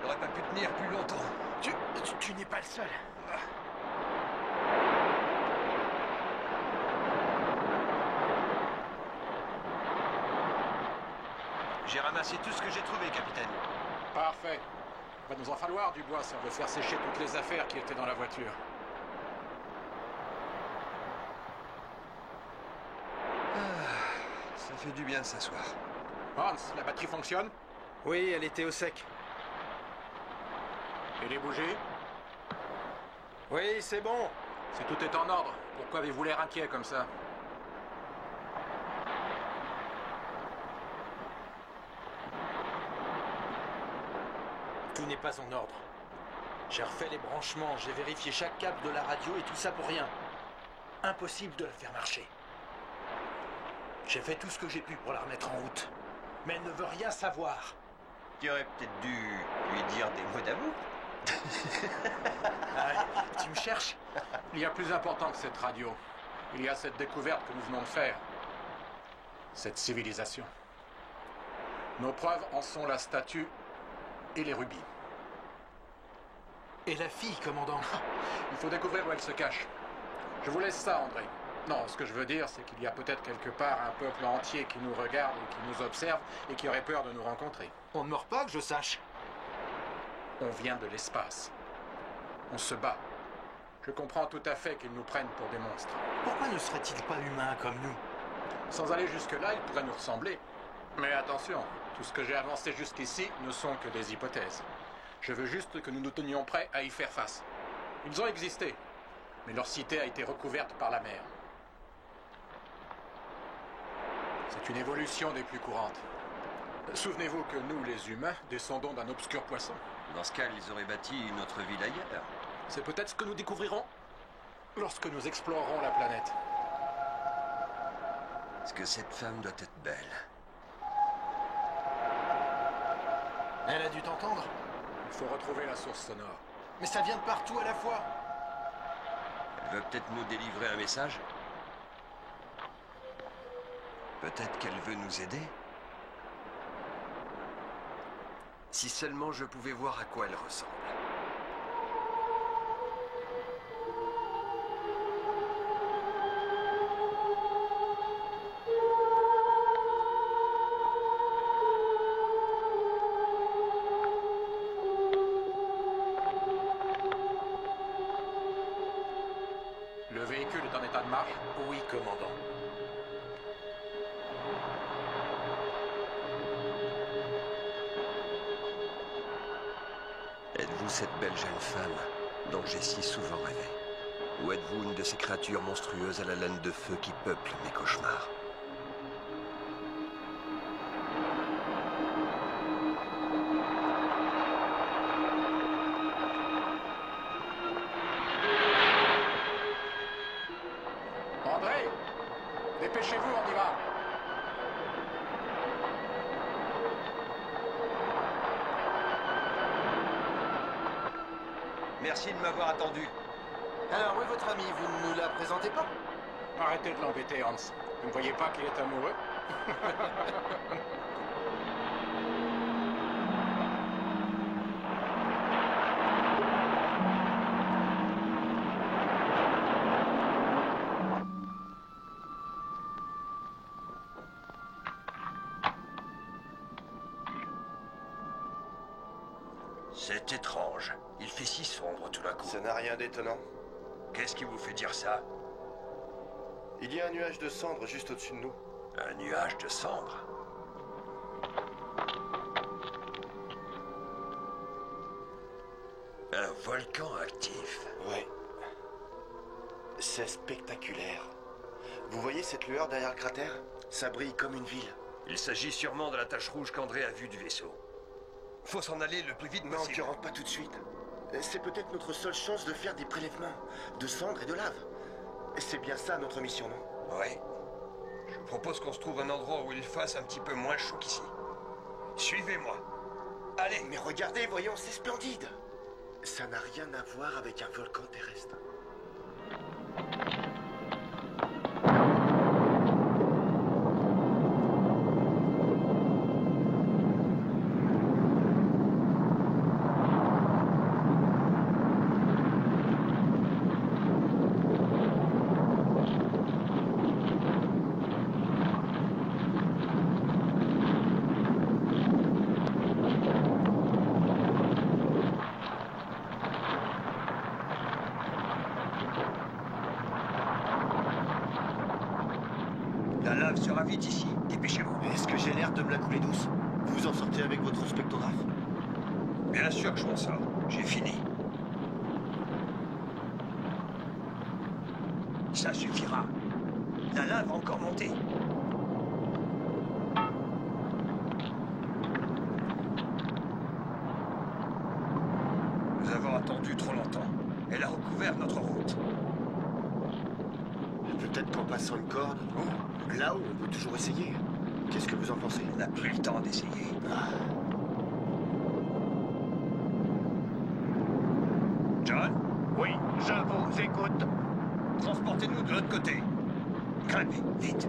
J'aurais pas pu tenir plus longtemps. Tu n'es pas le seul. J'ai ramassé tout ce que j'ai trouvé, capitaine. Parfait. Il va nous en falloir du bois si on veut faire sécher toutes les affaires qui étaient dans la voiture. Ça fait du bien de s'asseoir. Hans, la batterie fonctionne? Oui, elle était au sec. Et les bougies? Oui, c'est bon. Si tout est en ordre, pourquoi avez-vous l'air inquiet comme ça? Tout n'est pas en ordre. J'ai refait les branchements, j'ai vérifié chaque câble de la radio et tout ça pour rien. Impossible de la faire marcher. J'ai fait tout ce que j'ai pu pour la remettre en route. Mais elle ne veut rien savoir. Tu aurais peut-être dû lui dire des mots d'amour. Ah, tu me cherches? Il y a plus important que cette radio. Il y a cette découverte que nous venons de faire. Cette civilisation. Nos preuves en sont la statue et les rubis. Et la fille, commandant? Il faut découvrir où elle se cache. Je vous laisse ça, André. Non, ce que je veux dire, c'est qu'il y a peut-être quelque part un peuple entier qui nous regarde et qui nous observe et qui aurait peur de nous rencontrer. On ne meurt pas, que je sache. On vient de l'espace. On se bat. Je comprends tout à fait qu'ils nous prennent pour des monstres. Pourquoi ne seraient-ils pas humains comme nous? Sans aller jusque-là, ils pourraient nous ressembler. Mais attention, tout ce que j'ai avancé jusqu'ici ne sont que des hypothèses. Je veux juste que nous nous tenions prêts à y faire face. Ils ont existé, mais leur cité a été recouverte par la mer. C'est une évolution des plus courantes. Souvenez-vous que nous, les humains, descendons d'un obscur poisson. Dans ce cas, ils auraient bâti une autre ville ailleurs. C'est peut-être ce que nous découvrirons lorsque nous explorerons la planète. Est-ce que cette femme doit être belle? Elle a dû t'entendre? Il faut retrouver la source sonore. Mais ça vient de partout à la fois. Elle veut peut-être nous délivrer un message? Peut-être qu'elle veut nous aider? Si seulement je pouvais voir à quoi elle ressemble. Le véhicule est en état de marche? Oui, commandant. Êtes-vous cette belle jeune femme dont j'ai si souvent rêvé? Ou êtes-vous une de ces créatures monstrueuses à la laine de feu qui peuplent mes cauchemars? André! Dépêchez-vous, on y va! Merci de m'avoir attendu. Alors, où est votre ami? Vous ne nous la présentez pas? Arrêtez de l'embêter, Hans. Vous ne voyez pas qu'il est amoureux? C'est étrange. Il fait si sombre tout d'un coup. Ça n'a rien d'étonnant. Qu'est-ce qui vous fait dire ça? Il y a un nuage de cendres juste au-dessus de nous. Un nuage de cendres? Un volcan actif. Ouais. C'est spectaculaire. Vous voyez cette lueur derrière le cratère? Ça brille comme une ville. Il s'agit sûrement de la tache rouge qu'André a vue du vaisseau. Faut s'en aller le plus vite Non, possible. tu rentres pas tout de suite. C'est peut-être notre seule chance de faire des prélèvements. De cendres et de lave. C'est bien ça notre mission, non? Ouais. Je vous propose qu'on se trouve un endroit où il fasse un petit peu moins chaud qu'ici. Suivez-moi. Allez. Mais regardez, voyons, c'est splendide. Ça n'a rien à voir avec un volcan terrestre. La lave sera vite ici. Dépêchez-vous. Est-ce que j'ai l'air de me la couler douce? Vous en sortez avec votre spectrographe? Bien sûr que je m'en sors. J'ai fini. Ça suffira. La lave va encore monter. Nous avons attendu trop longtemps. Elle a recouvert notre route. Peut-être qu'en passant une corde, ou là où on peut toujours essayer. Qu'est-ce que vous en pensez? On n'a plus le temps d'essayer. John, Oui, je vous écoute. transportez-nous de l'autre côté. Grimpez, vite.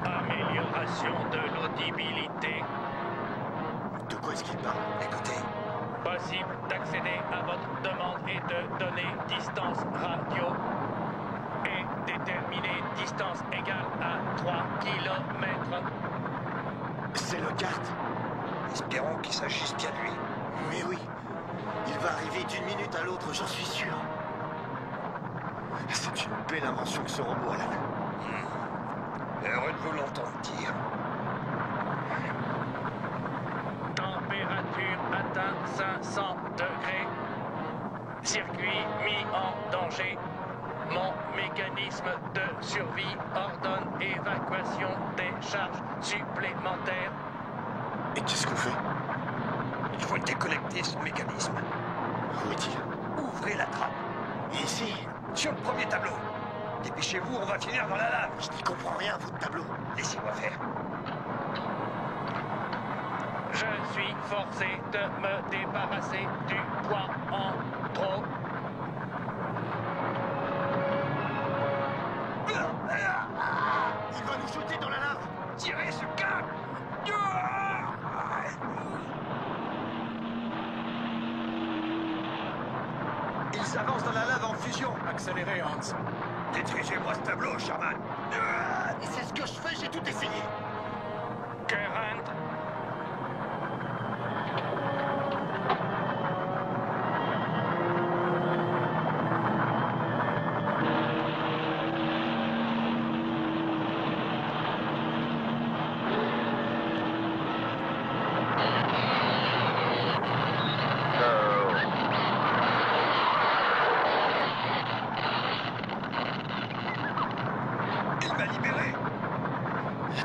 Amélioration de l'audibilité. De quoi est-ce qu'il parle? Écoutez, Possible d'accéder à votre demande et de donner distance radio. Et déterminer distance égale à 3 km. C'est le carte. espérons qu'il s'agisse bien de lui. Mais oui. Il va arriver d'une minute à l'autre, j'en suis sûr. C'est une belle invention que ce robot, Alan. Heureux de vous l'entendre dire. Température atteint 500 degrés. Circuit mis en danger. Mon mécanisme de survie ordonne évacuation des charges supplémentaires. Et qu'est-ce qu'on fait? Il faut déconnecter ce mécanisme. Où est-il? Ouvrez la trappe. Ici. Sur le premier tableau. Dépêchez-vous, on va finir dans la lave. Je n'y comprends rien, votre tableau. Laissez-moi faire. Je suis forcé de me débarrasser du poids en trop. Il va nous jeter dans la lave. Tirez ce câble. Ils avancent dans la lave en fusion. Accélérez, Hans. Détruisez-moi ce tableau, Sherman. Et c'est ce que je fais, j'ai tout essayé. Current. Il m'a libéré.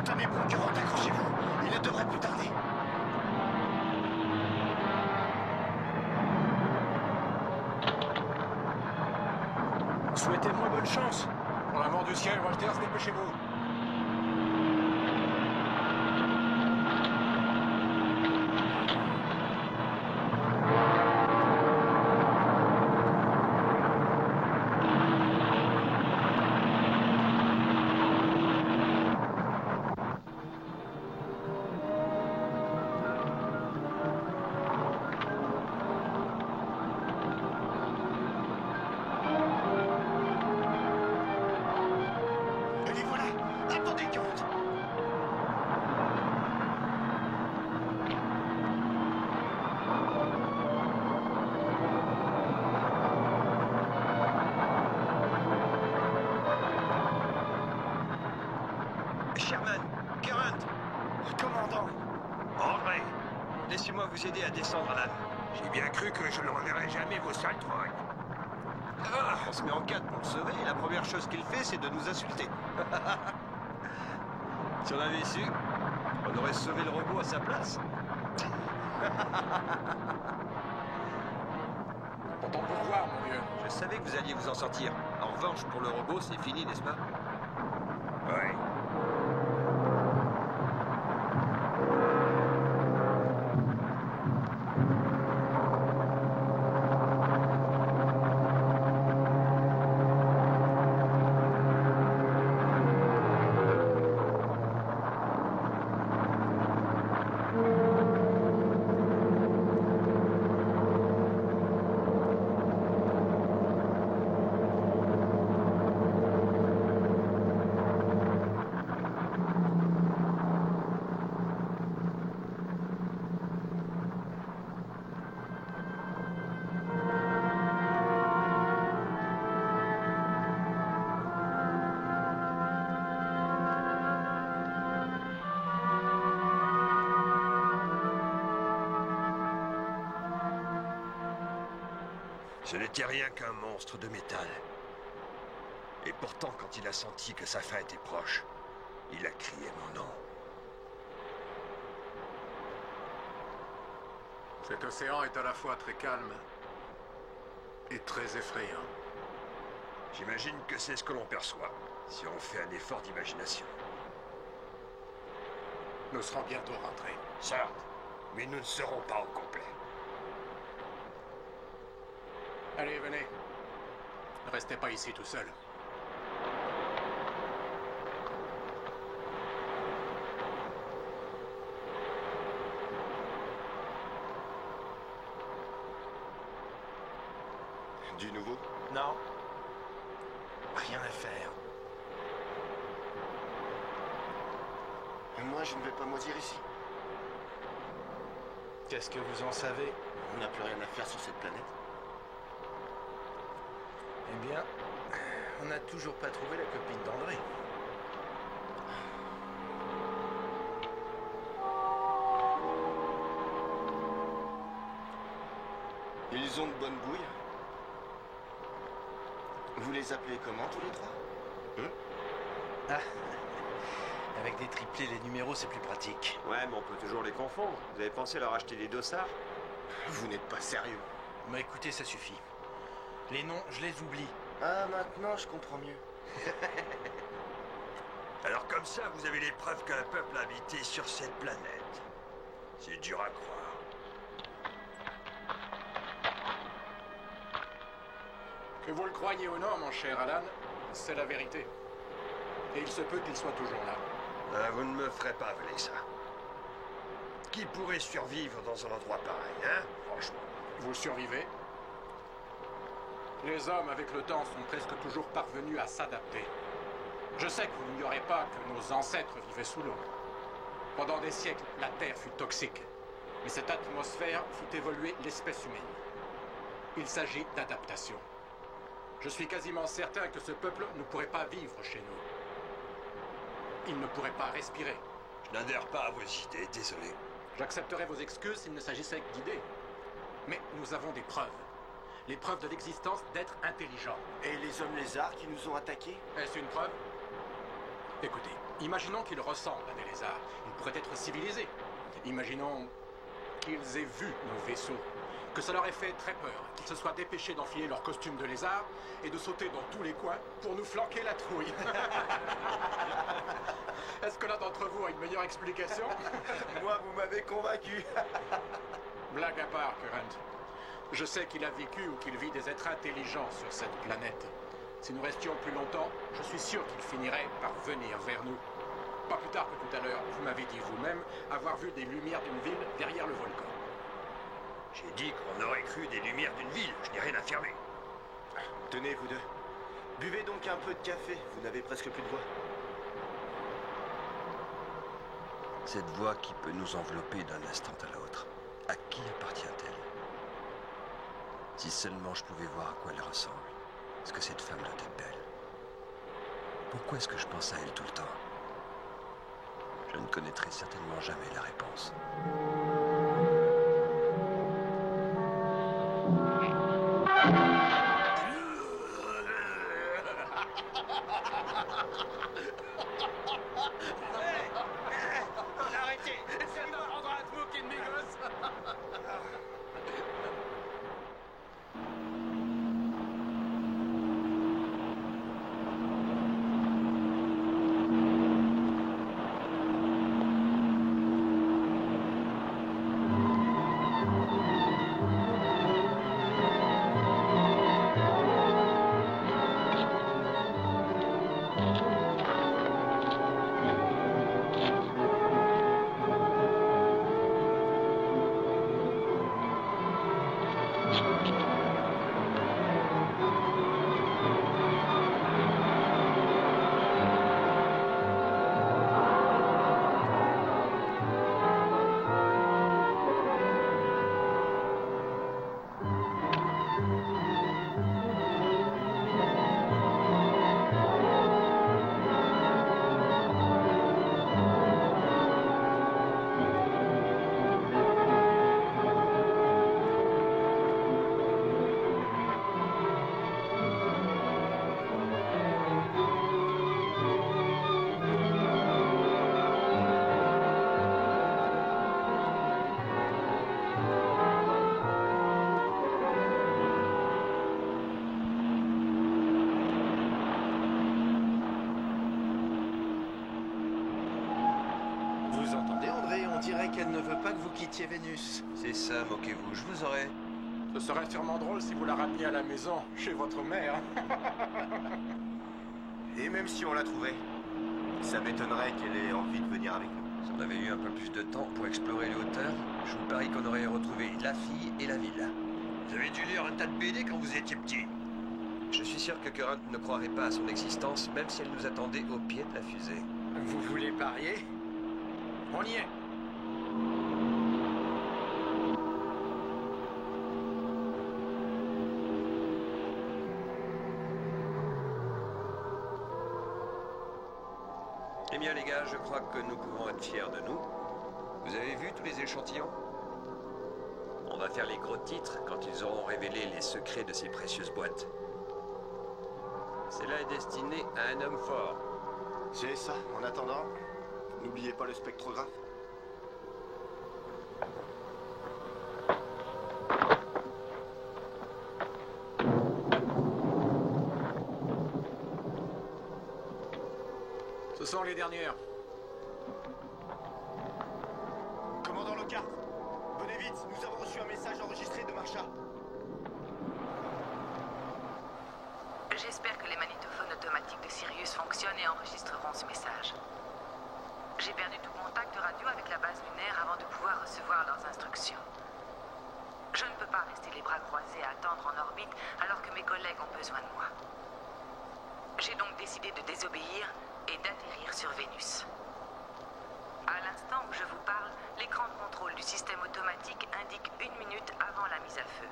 Tenez bon, Curant, accrochez-vous. Il ne devrait plus tarder. Souhaitez-moi bonne chance. Pour l'amour du ciel, Walters, dépêchez-vous. Et les voilà. Attendez, Curant. Sherman, Current, Commandant. André, laissez-moi vous aider à descendre l'âne. J'ai bien cru que je ne reverrai jamais vos sales trocs. On se met en quatre pour le sauver, et la première chose qu'il fait, c'est de nous insulter. Si on avait su, on aurait sauvé le robot à sa place. Pourtant pour voir, mon vieux. Je savais que vous alliez vous en sortir. En revanche, pour le robot, c'est fini, n'est-ce pas? Ouais. Ce n'était rien qu'un monstre de métal. Et pourtant, quand il a senti que sa fin était proche, il a crié mon nom. Cet océan est à la fois très calme et très effrayant. J'imagine que c'est ce que l'on perçoit, si on fait un effort d'imagination. Nous serons bientôt rentrés. Certes, mais nous ne serons pas au complet. Allez, venez. Ne restez pas ici tout seul. Du nouveau? Non. Rien à faire. Moi, je ne vais pas moisir ici. Qu'est-ce que vous en savez? On n'a plus rien à faire sur cette planète. Eh bien, on n'a toujours pas trouvé la copine d'André. Ils ont de bonnes bouilles. Vous les appelez comment, tous les trois? Ah, avec des triplés, les numéros, c'est plus pratique. Ouais, mais on peut toujours les confondre. Vous avez pensé leur acheter des dossards? Vous n'êtes pas sérieux. Bah écoutez, ça suffit. Les noms, je les oublie. Ah, maintenant, je comprends mieux. Alors comme ça, vous avez les preuves qu'un peuple a habité sur cette planète. C'est dur à croire. Que vous le croyez ou non, mon cher Alan, c'est la vérité. Et il se peut qu'il soit toujours là. Ah, vous ne me ferez pas avaler ça. Qui pourrait survivre dans un endroit pareil, hein? Franchement. Vous survivez. Les hommes, avec le temps, sont presque toujours parvenus à s'adapter. Je sais que vous n'ignorez pas que nos ancêtres vivaient sous l'eau. Pendant des siècles, la Terre fut toxique. Mais cette atmosphère fit évoluer l'espèce humaine. Il s'agit d'adaptation. Je suis quasiment certain que ce peuple ne pourrait pas vivre chez nous. Il ne pourrait pas respirer. Je n'adhère pas à vos idées, désolé. J'accepterai vos excuses s'il ne s'agissait que d'idées. Mais nous avons des preuves. Les preuves de l'existence d'êtres intelligents. Et les hommes lézards qui nous ont attaqués? Est-ce une preuve? Écoutez, imaginons qu'ils ressemblent à des lézards. Ils pourraient être civilisés. Imaginons qu'ils aient vu nos vaisseaux, que ça leur ait fait très peur, qu'ils se soient dépêchés d'enfiler leur costume de lézard et de sauter dans tous les coins pour nous flanquer la trouille. Est-ce que l'un d'entre vous a une meilleure explication? Moi, vous m'avez convaincu. Blague à part, Current. Je sais qu'il a vécu ou qu'il vit des êtres intelligents sur cette planète. Si nous restions plus longtemps, je suis sûr qu'il finirait par venir vers nous. Pas plus tard que tout à l'heure, vous m'avez dit vous-même avoir vu des lumières d'une ville derrière le volcan. J'ai dit qu'on aurait cru des lumières d'une ville. Je n'ai rien affirmé. Tenez, vous deux. Buvez donc un peu de café. Vous n'avez presque plus de voix. Cette voix qui peut nous envelopper d'un instant à l'autre, à qui appartient-elle? Si seulement je pouvais voir à quoi elle ressemble. Est-ce que cette femme doit être belle? Pourquoi est-ce que je pense à elle tout le temps? Je ne connaîtrai certainement jamais la réponse. Arrêtez! C'est de prendre un smoking, mes gosses! Vous entendez, André? On dirait qu'elle ne veut pas que vous quittiez Vénus. C'est ça, moquez-vous, je vous aurai. Ce serait sûrement drôle si vous la rameniez à la maison, chez votre mère. Et même si on l'a trouvée, ça m'étonnerait qu'elle ait envie de venir avec nous. Si on avait eu un peu plus de temps pour explorer les hauteurs, je vous parie qu'on aurait retrouvé la fille et la ville. Vous avez dû lire un tas de BD quand vous étiez petit. Je suis sûr que Current ne croirait pas à son existence, même si elle nous attendait au pied de la fusée. Vous voulez parier? On y est. Eh bien les gars, je crois que nous pouvons être fiers de nous. Vous avez vu tous les échantillons? On va faire les gros titres quand ils auront révélé les secrets de ces précieuses boîtes. Celle-là est destinée à un homme fort. C'est ça. En attendant, n'oubliez pas le spectrographe. Ce sont les dernières. Commandant Lockhart, venez vite. Nous avons reçu un message enregistré de Marsha. J'espère que les magnétophones automatiques de Sirius fonctionnent et enregistreront ce message. J'ai perdu tout contact radio avec la base lunaire avant de pouvoir recevoir leurs instructions. Je ne peux pas rester les bras croisés à attendre en orbite alors que mes collègues ont besoin de moi. J'ai donc décidé de désobéir et d'atterrir sur Vénus. À l'instant où je vous parle, l'écran de contrôle du système automatique indique 1 minute avant la mise à feu.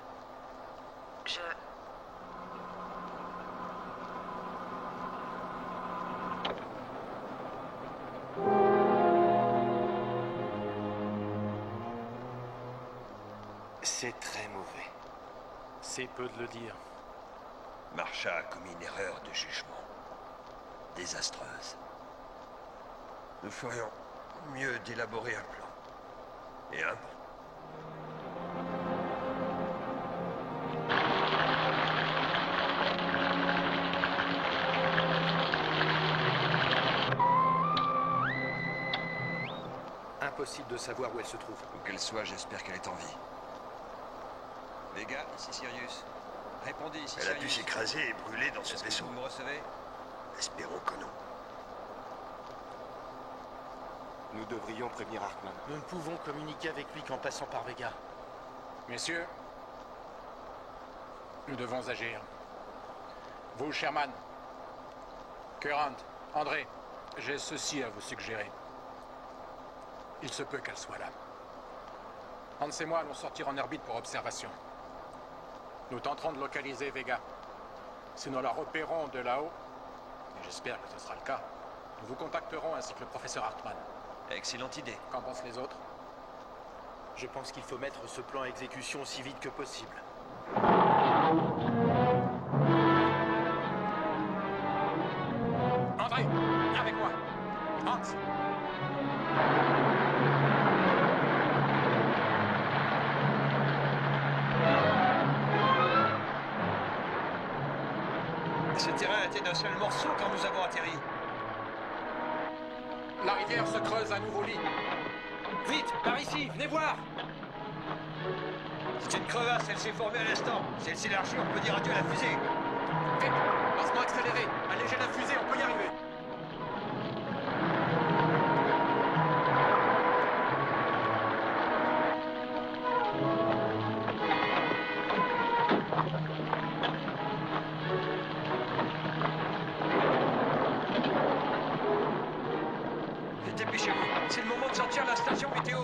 C'est très mauvais. C'est peu de le dire. Marsha a commis une erreur de jugement. Désastreuse. Nous ferions mieux d'élaborer un plan. Et un bon. Impossible de savoir où elle se trouve. Où qu'elle soit, j'espère qu'elle est en vie. Vega, ici Sirius. Répondez ici Elle a Sirius. pu s'écraser et brûler dans ce Est-ce que vaisseau. vous me recevez? Espérons que non. Nous devrions prévenir Hartman. Nous ne pouvons communiquer avec lui qu'en passant par Vega. Messieurs, nous devons agir. Vous, Sherman, Current, André, j'ai ceci à vous suggérer. Il se peut qu'elle soit là. Hans et moi allons sortir en orbite pour observation. Nous tenterons de localiser Vega. Si nous la repérons de là-haut, et j'espère que ce sera le cas, nous vous contacterons ainsi que le professeur Hartman. Excellente idée. Qu'en pensent les autres? Je pense qu'il faut mettre ce plan à exécution aussi vite que possible. André, viens avec moi. Hans. Ce terrain était d'un seul morceau quand nous avons atterri. La rivière se creuse un nouveau lit. Vite, par ici, venez voir! C'est une crevasse, elle s'est formée à l'instant. Si elle s'élargit, on peut dire adieu à la fusée. Vite, lancement accéléré. Allégez la fusée, on peut y arriver. Dépêchez-vous, c'est le moment de sortir la station météo.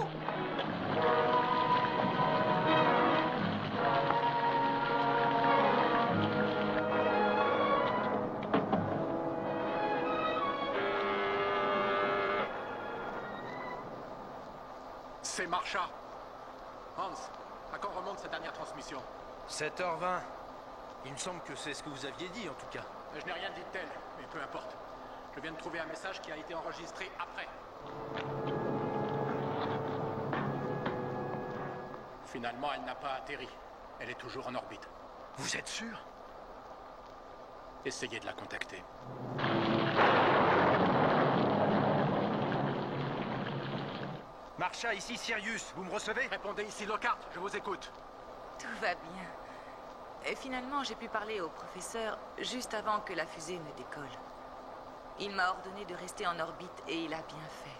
C'est Marcha. Hans, à quand remonte cette dernière transmission? 7h20. Il me semble que c'est ce que vous aviez dit, en tout cas. Je n'ai rien dit de tel, mais peu importe. Je viens de trouver un message qui a été enregistré après. Finalement, elle n'a pas atterri. Elle est toujours en orbite. Vous êtes sûr? Essayez de la contacter. Marcha, ici Sirius, vous me recevez? Répondez ici Lockhart, je vous écoute. Tout va bien. Et finalement, j'ai pu parler au professeur juste avant que la fusée ne décolle. Il m'a ordonné de rester en orbite et il a bien fait.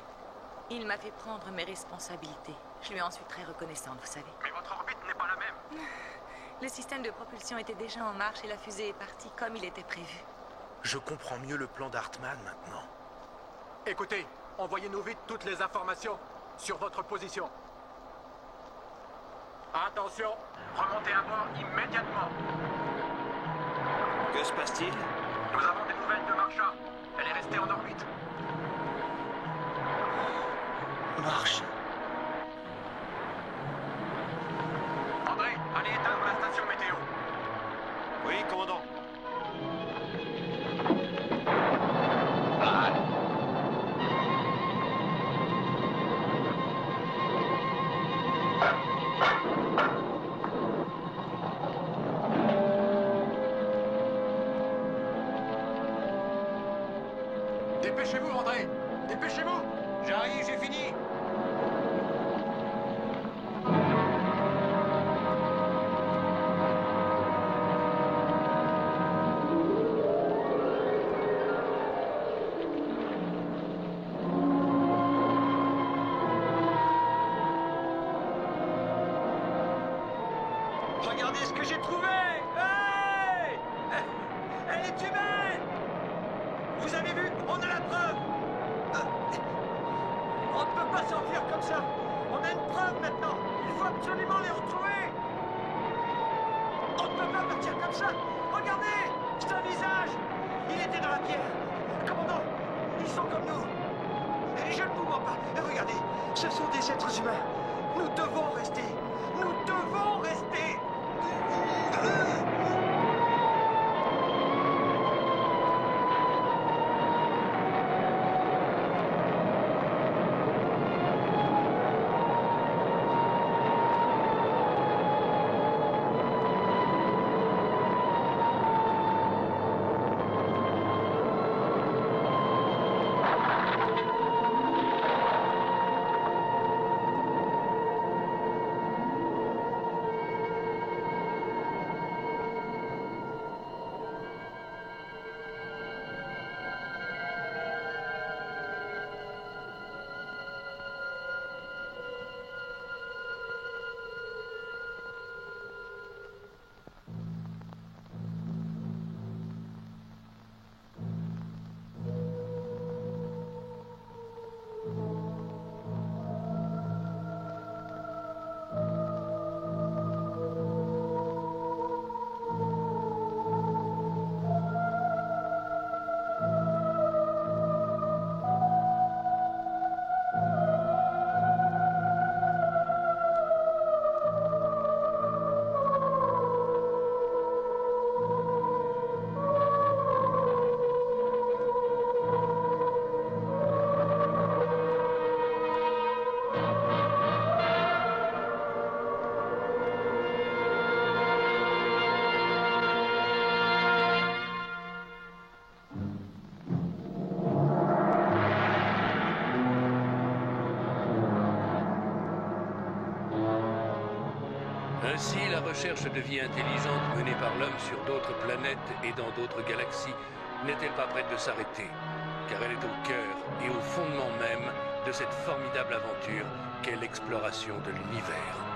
Il m'a fait prendre mes responsabilités. Je lui en suis très reconnaissante, vous savez. Mais votre orbite n'est pas la même. Le système de propulsion était déjà en marche et la fusée est partie comme il était prévu. Je comprends mieux le plan d'Hartman maintenant. Écoutez, envoyez-nous vite toutes les informations sur votre position. Attention, remontez à bord immédiatement. Que se passe-t-il? Nous avons des nouvelles de Marcha. Elle est restée en orbite. Marche. André, allez éteindre la station météo. Oui, commandant. Dépêchez-vous, André. Dépêchez-vous. J'arrive, j'ai fini. Regardez ce que j'ai trouvé! Hey! Elle est humaine! Vous avez vu? On a la preuve! On ne peut pas s'enfuir comme ça! On a une preuve maintenant! Il faut absolument les retrouver! On ne peut pas partir comme ça! Regardez! C'est un visage! Il était dans la pierre! Commandant! Ils sont comme nous! Et je ne vous mens pas! Regardez! Ce sont des êtres humains! Nous devons rester! Nous devons rester! Ainsi, la recherche de vie intelligente menée par l'homme sur d'autres planètes et dans d'autres galaxies n'est-elle pas prête de s'arrêter, car elle est au cœur et au fondement même de cette formidable aventure qu'est l'exploration de l'univers.